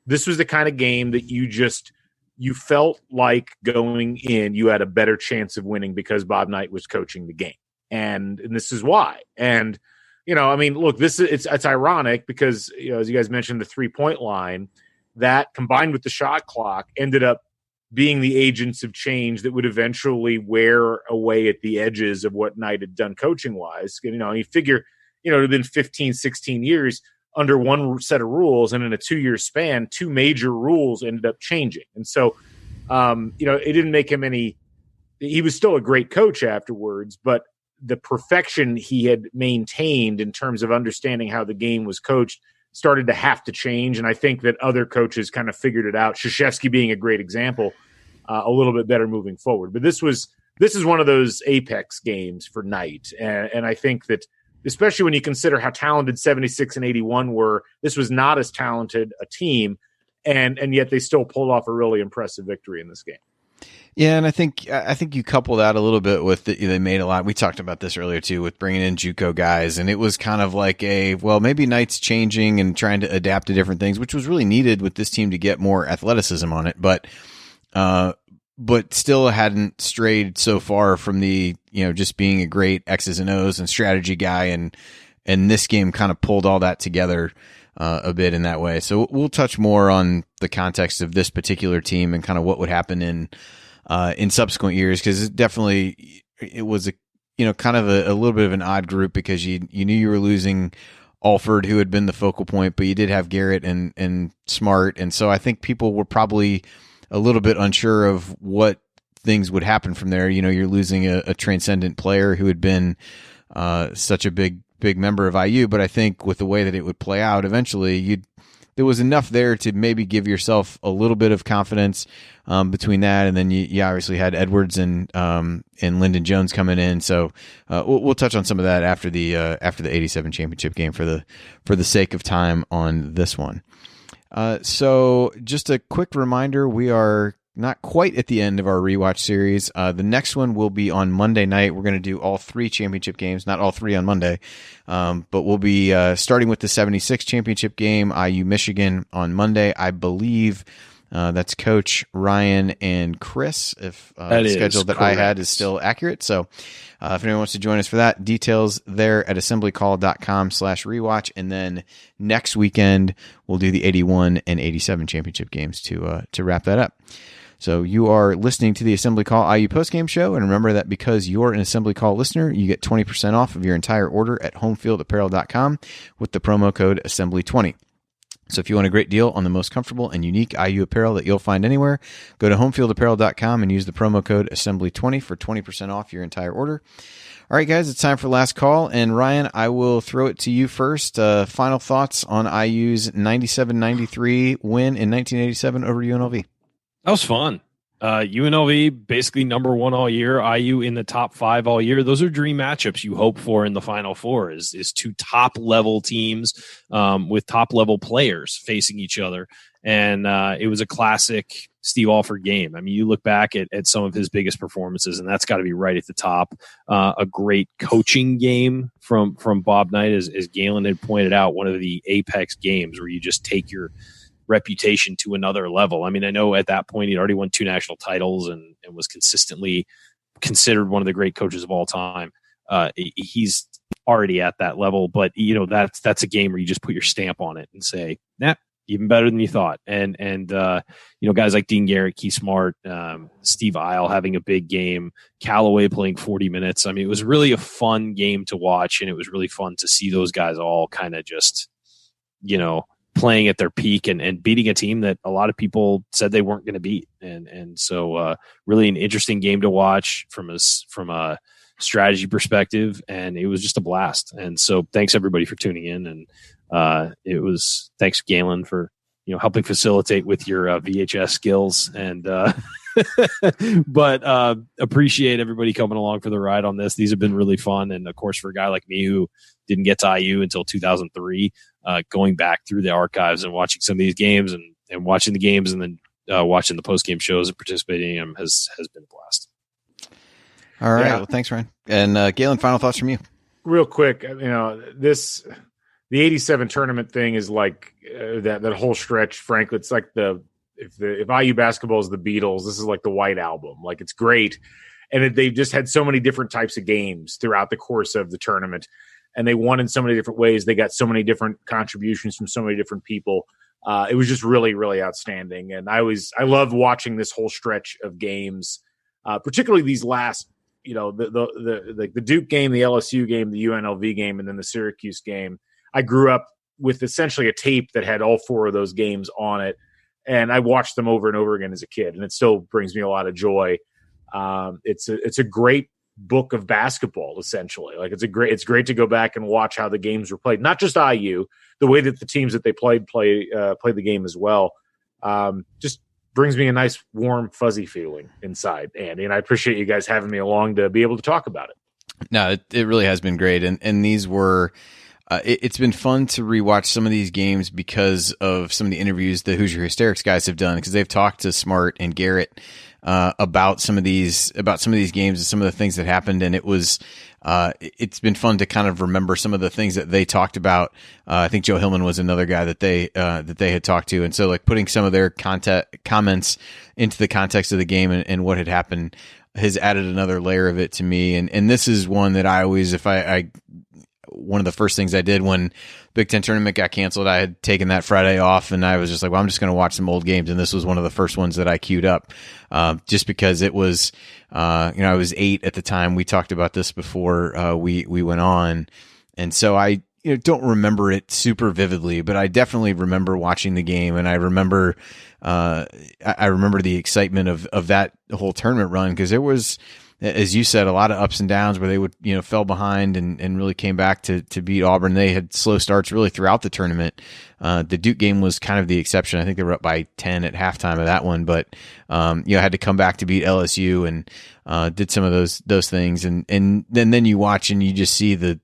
this was the kind of game that you felt like going in, you had a better chance of winning because Bob Knight was coaching the game. And this is why. And, you know, I mean, look, it's ironic because, you know, as you guys mentioned, the 3-point line, that combined with the shot clock ended up being the agents of change that would eventually wear away at the edges of what Knight had done coaching wise. You know, you figure, you know, it had been 15, 16 years under one set of rules, and in a 2-year span, 2 major rules ended up changing. And so, you know, it didn't make him he was still a great coach afterwards, but the perfection he had maintained in terms of understanding how the game was coached started to have to change. And I think that other coaches kind of figured it out, Krzyzewski being a great example, a little bit better moving forward. But this is one of those apex games for Knight. And I think that, especially when you consider how talented 76 and 81 were, this was not as talented a team, and yet they still pulled off a really impressive victory in this game. Yeah, and I think you couple that a little bit with they made a lot. We talked about this earlier too, with bringing in JUCO guys, and it was kind of like maybe Knight's changing and trying to adapt to different things, which was really needed with this team to get more athleticism on it. But but still hadn't strayed so far from the, just being a great X's and O's and strategy guy. And this game kind of pulled all that together a bit in that way. So we'll touch more on the context of this particular team and kind of what would happen in subsequent years. Cause it was kind of a little bit of an odd group because you knew you were losing Alford, who had been the focal point, but you did have Garrett and Smart. And so I think people were probably a little bit unsure of what things would happen from there. You're losing a transcendent player who had been such a big member of IU, but I think with the way that it would play out, eventually there was enough there to maybe give yourself a little bit of confidence between that, and then you obviously had Edwards and Lyndon Jones coming in. So we'll touch on some of that after the '87 championship game for the sake of time on this one. So just a quick reminder, we are not quite at the end of our rewatch series. The next one will be on Monday night. We're going to do all 3 championship games, not all 3 on Monday, but we'll be starting with the 76 championship game, IU Michigan on Monday. I believe that's Coach Ryan and Chris, if the schedule that I had is still accurate. So if anyone wants to join us for that, details there at assemblycall.com/rewatch. And then next weekend, we'll do the 81 and 87 championship games to wrap that up. So you are listening to the Assembly Call IU postgame show, and remember that because you're an Assembly Call listener, you get 20% off of your entire order at homefieldapparel.com with the promo code Assembly20. So if you want a great deal on the most comfortable and unique IU apparel that you'll find anywhere, go to homefieldapparel.com and use the promo code Assembly20 for 20% off your entire order. All right, guys, it's time for last call. And Ryan, I will throw it to you first. Final thoughts on IU's 97-93 win in 1987 over UNLV. That was fun. UNLV basically number 1 all year, IU in the top 5 all year. Those are dream matchups you hope for in the Final Four is 2 top level teams with top level players facing each other. And it was a classic Steve Alford game. I mean, you look back at some of his biggest performances, and that's got to be right at the top. A great coaching game from Bob Knight, as Galen had pointed out, one of the apex games where you just take your reputation to another level. I mean, I know at that point he'd already won 2 national titles and was consistently considered one of the great coaches of all time. He's already at that level, but that's a game where you just put your stamp on it and say, nah, even better than you thought. And guys like Dean Garrett, Keith Smart, Steve Isle having a big game, Callaway playing 40 minutes. I mean, it was really a fun game to watch, and it was really fun to see those guys all kind of just, playing at their peak and beating a team that a lot of people said they weren't going to beat. And so really an interesting game to watch from a strategy perspective. And it was just a blast. And so thanks everybody for tuning in. And thanks Galen for, helping facilitate with your VHS skills and, but appreciate everybody coming along for the ride on this. These have been really fun. And of course, for a guy like me who didn't get to IU until 2003, going back through the archives and watching some of these games and watching the games and then watching the post-game shows and participating in them has been a blast. All right. Yeah. Well, thanks, Ryan. And Galen, final thoughts from you. Real quick, the 87 tournament thing is like that whole stretch. Frankly, it's like if IU basketball is the Beatles, this is like the White Album. Like, it's great. And they've just had so many different types of games throughout the course of the tournament. And they won in so many different ways. They got so many different contributions from so many different people. It was just really, really outstanding. And I loved watching this whole stretch of games, particularly these last, the Duke game, the LSU game, the UNLV game, and then the Syracuse game. I grew up with essentially a tape that had all 4 of those games on it. And I watched them over and over again as a kid, and it still brings me a lot of joy. It's a great book of basketball, essentially. Like, it's great to go back and watch how the games were played, not just IU, the way that the teams that they played the game as well. Just brings me a nice, warm, fuzzy feeling inside, Andy. And I appreciate you guys having me along to be able to talk about it. No, it really has been great, and these were. it's been fun to rewatch some of these games because of some of the interviews the Hoosier Hysterics guys have done, because they've talked to Smart and Garrett about some of these games and some of the things that happened, and it's been fun to kind of remember some of the things that they talked about. I think Joe Hillman was another guy that they had talked to, and so like putting some of their comments into the context of the game and what had happened has added another layer of it to me. And this is one that I always, one of the first things I did when Big Ten tournament got canceled, I had taken that Friday off, and I was just like, well, I'm just going to watch some old games. And this was one of the first ones that I queued up, just because it was, I was 8 at the time. We talked about this before we went on. And so I don't remember it super vividly, but I definitely remember watching the game. And I remember, the excitement of that whole tournament run, because there was, as you said, a lot of ups and downs where they would, fell behind and really came back to beat Auburn. They had slow starts really throughout the tournament. The Duke game was kind of the exception. I think they were up by 10 at halftime of that one, but, had to come back to beat LSU and, did some of those things. And then you watch and you just see the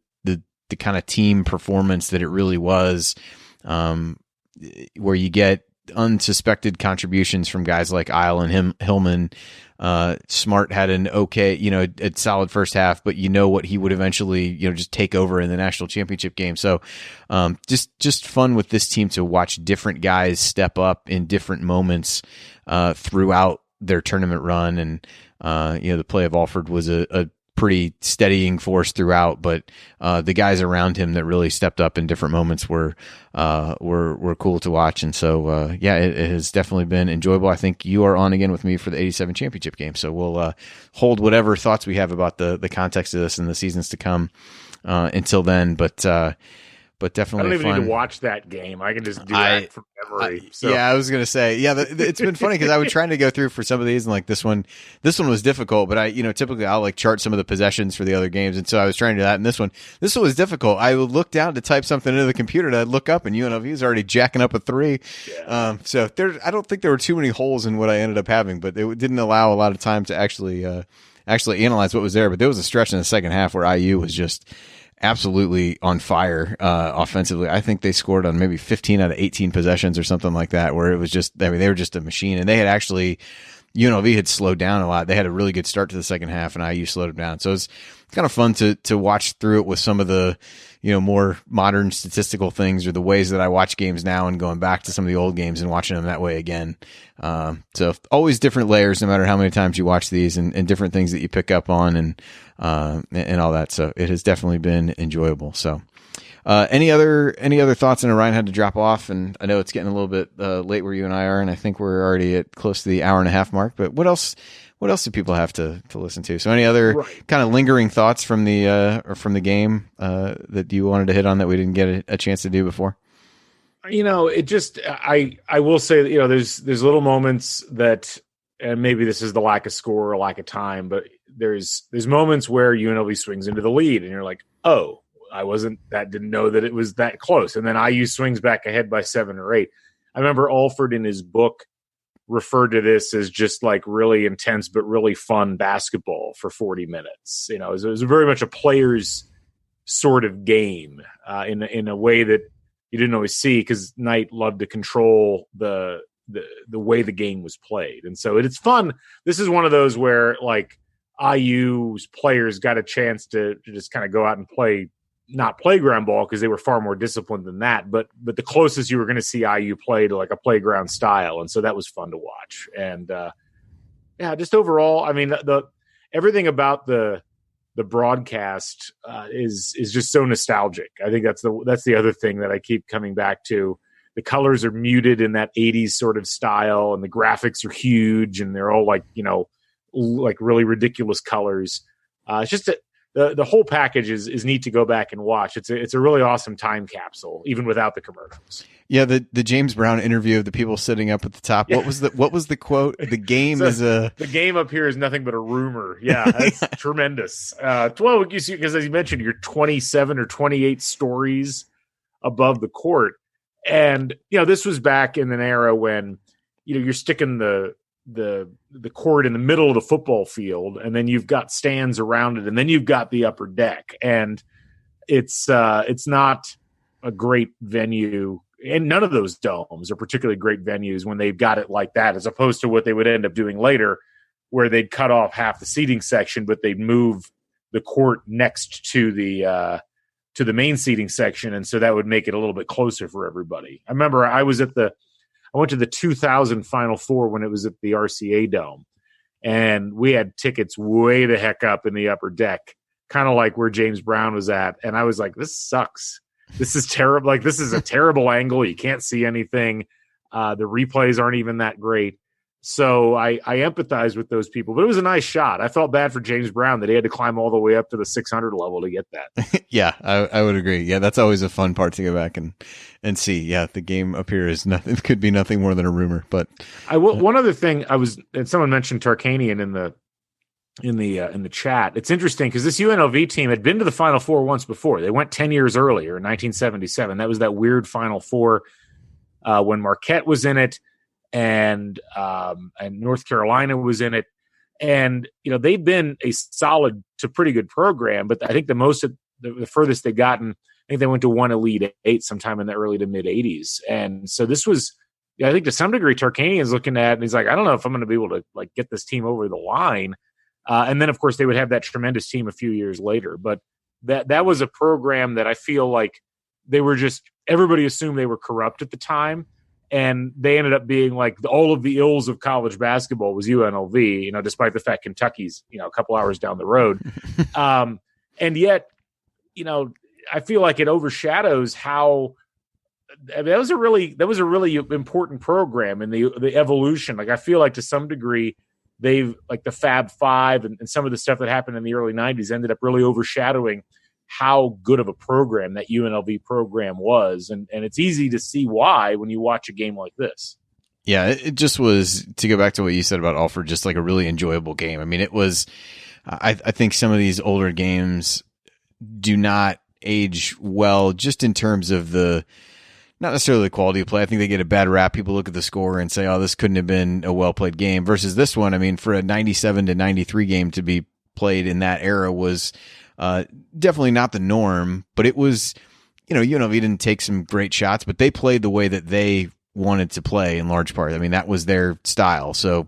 kind of team performance that it really was, where you get unsuspected contributions from guys like Isle and Hillman. Smart had an okay, a solid first half, but what he would eventually, just take over in the national championship game. So, just fun with this team to watch different guys step up in different moments, throughout their tournament run. And, the play of Alford was a pretty steadying force throughout, but the guys around him that really stepped up in different moments were cool to watch. And so, it has definitely been enjoyable. I think you are on again with me for the 87 championship game. So we'll hold whatever thoughts we have about the context of this and the seasons to come until then. But definitely I don't even fun. need to watch that game. I can just do that from memory. Yeah, I was going to say, it's been funny because I was trying to go through for some of these, and like this one was difficult, but I, typically I'll like chart some of the possessions for the other games. And so I was trying to do that. And this one was difficult. I would look down to type something into the computer and I'd look up and UNLV is already jacking up a 3. Yeah. So I don't think there were too many holes in what I ended up having, but it didn't allow a lot of time to actually analyze what was there. But there was a stretch in the second half where IU was just absolutely on fire offensively. I think they scored on maybe 15 out of 18 possessions or something like that, where it was just, they were just a machine. And they had actually, UNLV had slowed down a lot. They had a really good start to the second half, and IU slowed them down. So it's kind of fun to watch through it with some of the, more modern statistical things, or the ways that I watch games now and going back to some of the old games and watching them that way again. So always different layers, no matter how many times you watch these, and different things that you pick up on and all that. So it has definitely been enjoyable. So, any other thoughts? And Ryan had to drop off, and I know it's getting a little bit late where you and I are, and I think we're already at close to the hour and a half mark. But what else do people have to listen to? So any other kind of lingering thoughts from the game that you wanted to hit on that we didn't get a chance to do before? It just, I will say that, there's little moments that, and maybe this is the lack of score or lack of time, but there's moments where UNLV swings into the lead and you're like, oh, didn't know that it was that close. And then IU swings back ahead by 7 or 8. I remember Alford in his book referred to this as just like really intense but really fun basketball for 40 minutes. It was very much a player's sort of game in a way that you didn't always see, because Knight loved to control the way the game was played. And so it's fun. This is one of those where like IU's players got a chance to just kind of go out and play, not playground ball, because they were far more disciplined than that, but the closest you were going to see IU play to like a playground style. And so that was fun to watch. And just overall, I mean, everything about the broadcast is just so nostalgic. I think that's the other thing that I keep coming back to. The colors are muted in that 80s sort of style, and the graphics are huge, and they're all like, like really ridiculous colors. It's just the whole package is neat to go back and watch. It's a really awesome time capsule, even without the commercials. Yeah, the James Brown interview of the people sitting up at the top. Yeah. What was the quote? The game the game up here is nothing but a rumor. Yeah, that's tremendous. Well, you see, because as you mentioned, you're 27 or 28 stories above the court, and this was back in an era when you're sticking the court in the middle of the football field, and then you've got stands around it, and then you've got the upper deck, and it's not a great venue, and none of those domes are particularly great venues when they've got it like that, as opposed to what they would end up doing later, where they'd cut off half the seating section, but they'd move the court next to the main seating section, and so that would make it a little bit closer for everybody. I remember I went to the 2000 Final Four when it was at the RCA Dome, and we had tickets way the heck up in the upper deck, kind of like where James Brown was at, and I was like, this sucks. This is terrible. Like, this is a terrible angle. You can't see anything. The replays aren't even that great. So I empathize with those people, but it was a nice shot. I felt bad for James Brown that he had to climb all the way up to the 600 level to get that. Yeah, I would agree. Yeah, that's always a fun part to go back and see. Yeah, the game up here is nothing. It could be nothing more than a rumor. But one other thing and someone mentioned Tarkanian in the chat. It's interesting because this UNLV team had been to the Final Four once before. They went 10 years earlier in 1977. That was that weird Final Four when Marquette was in it. And North Carolina was in it, and they've been a solid to pretty good program. But I think the furthest they've gotten, I think they went to one Elite Eight sometime in the early to mid '80s. And so this was, I think to some degree, Tarkanian's looking at, and he's like, I don't know if I'm going to be able to get this team over the line. And then of course they would have that tremendous team a few years later. But that was a program that I feel like they were everybody assumed they were corrupt at the time. And they ended up being like all of the ills of college basketball was UNLV, despite the fact Kentucky's, a couple hours down the road. And yet, I feel like it overshadows how that was a really important program in the evolution. Like, I feel like to some degree, they've like the Fab Five and some of the stuff that happened in the early 90s ended up really overshadowing how good of a program that UNLV program was. And it's easy to see why when you watch a game like this. Yeah, it just was, to go back to what you said about Alford, just like a really enjoyable game. I mean, it was, I think some of these older games do not age well just in terms of not necessarily the quality of play. I think they get a bad rap. People look at the score and say, oh, this couldn't have been a well-played game, versus this one. I mean, for a 97 to 93 game to be played in that era was definitely not the norm, but it was, UNLV didn't take some great shots, but they played the way that they wanted to play in large part. I mean, that was their style. So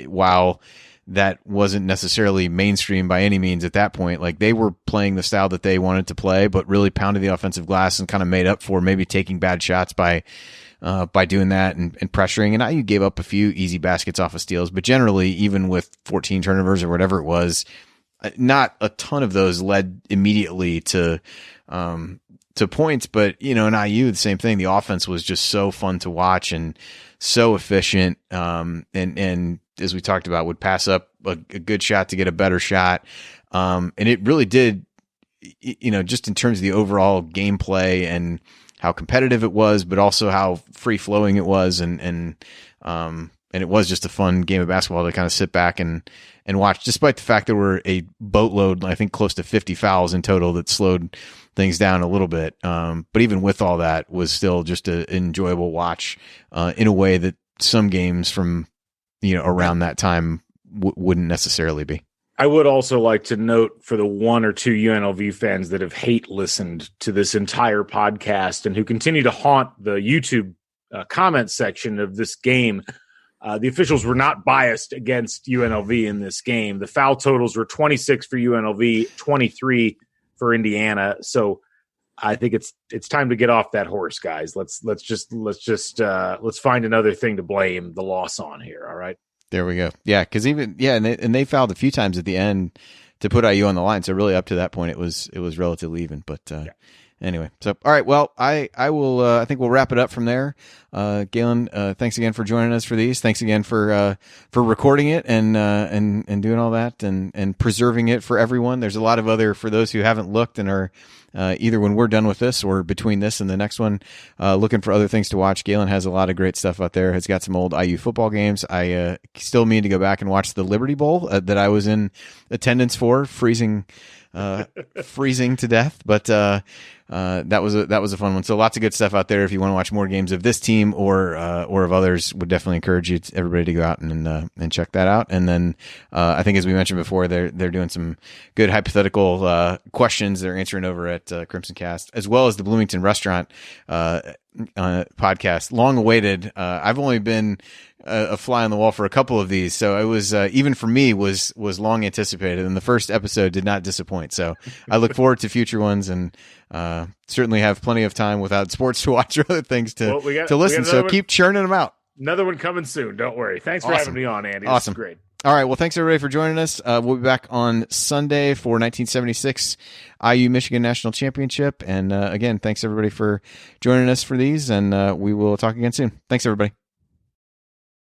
while that wasn't necessarily mainstream by any means at that point, like, they were playing the style that they wanted to play, but really pounded the offensive glass and kind of made up for maybe taking bad shots by doing that and pressuring. And IU gave up a few easy baskets off of steals, but generally, even with 14 turnovers or whatever it was, not a ton of those led immediately to points. But, in IU, the same thing. The offense was just so fun to watch and so efficient. And as we talked about, would pass up a good shot to get a better shot. And it really did, just in terms of the overall gameplay and how competitive it was, but also how free flowing it was. And it was just a fun game of basketball to kind of sit back and watch, despite the fact there were a boatload, I think close to 50 fouls in total, that slowed things down a little bit. But even with all that, was still just an enjoyable watch in a way that some games from, around that time wouldn't necessarily be. I would also like to note for the one or two UNLV fans that have listened to this entire podcast and who continue to haunt the YouTube comment section of this game, the officials were not biased against UNLV in this game. The foul totals were 26 for UNLV, 23 for Indiana. So I think it's time to get off that horse, guys. Let's find another thing to blame the loss on here. All right. There we go. Yeah, because and they fouled a few times at the end to put IU on the line. So really, up to that point, it was relatively even. But anyway, so all right. Well, I will. I think we'll wrap it up from there. Galen, thanks again for joining us for these. Thanks again for recording it and doing all that and preserving it for everyone. There's a lot of other, for those who haven't looked and are either when we're done with this or between this and the next one, looking for other things to watch. Galen has a lot of great stuff out there. Has got some old IU football games. I still mean to go back and watch the Liberty Bowl that I was in attendance for, freezing to death. But that was a fun one. So lots of good stuff out there if you want to watch more games of this team team or of others, would definitely encourage everybody to go out and check that out. And then I think, as we mentioned before, they're doing some good hypothetical questions they're answering over at Crimson Cast, as well as the Bloomington Restaurant podcast, long awaited. I've only been a fly on the wall for a couple of these, so it was even for me was long anticipated, and the first episode did not disappoint. So I look forward to future ones, and certainly have plenty of time without sports to watch or other things to listen. So keep churning them out. Another one coming soon. Don't worry. Thanks for having me on, Andy. Awesome. This is great. All right. Well, thanks everybody for joining us. We'll be back on Sunday for 1976 IU Michigan National Championship. And again, thanks everybody for joining us for these, and we will talk again soon. Thanks everybody.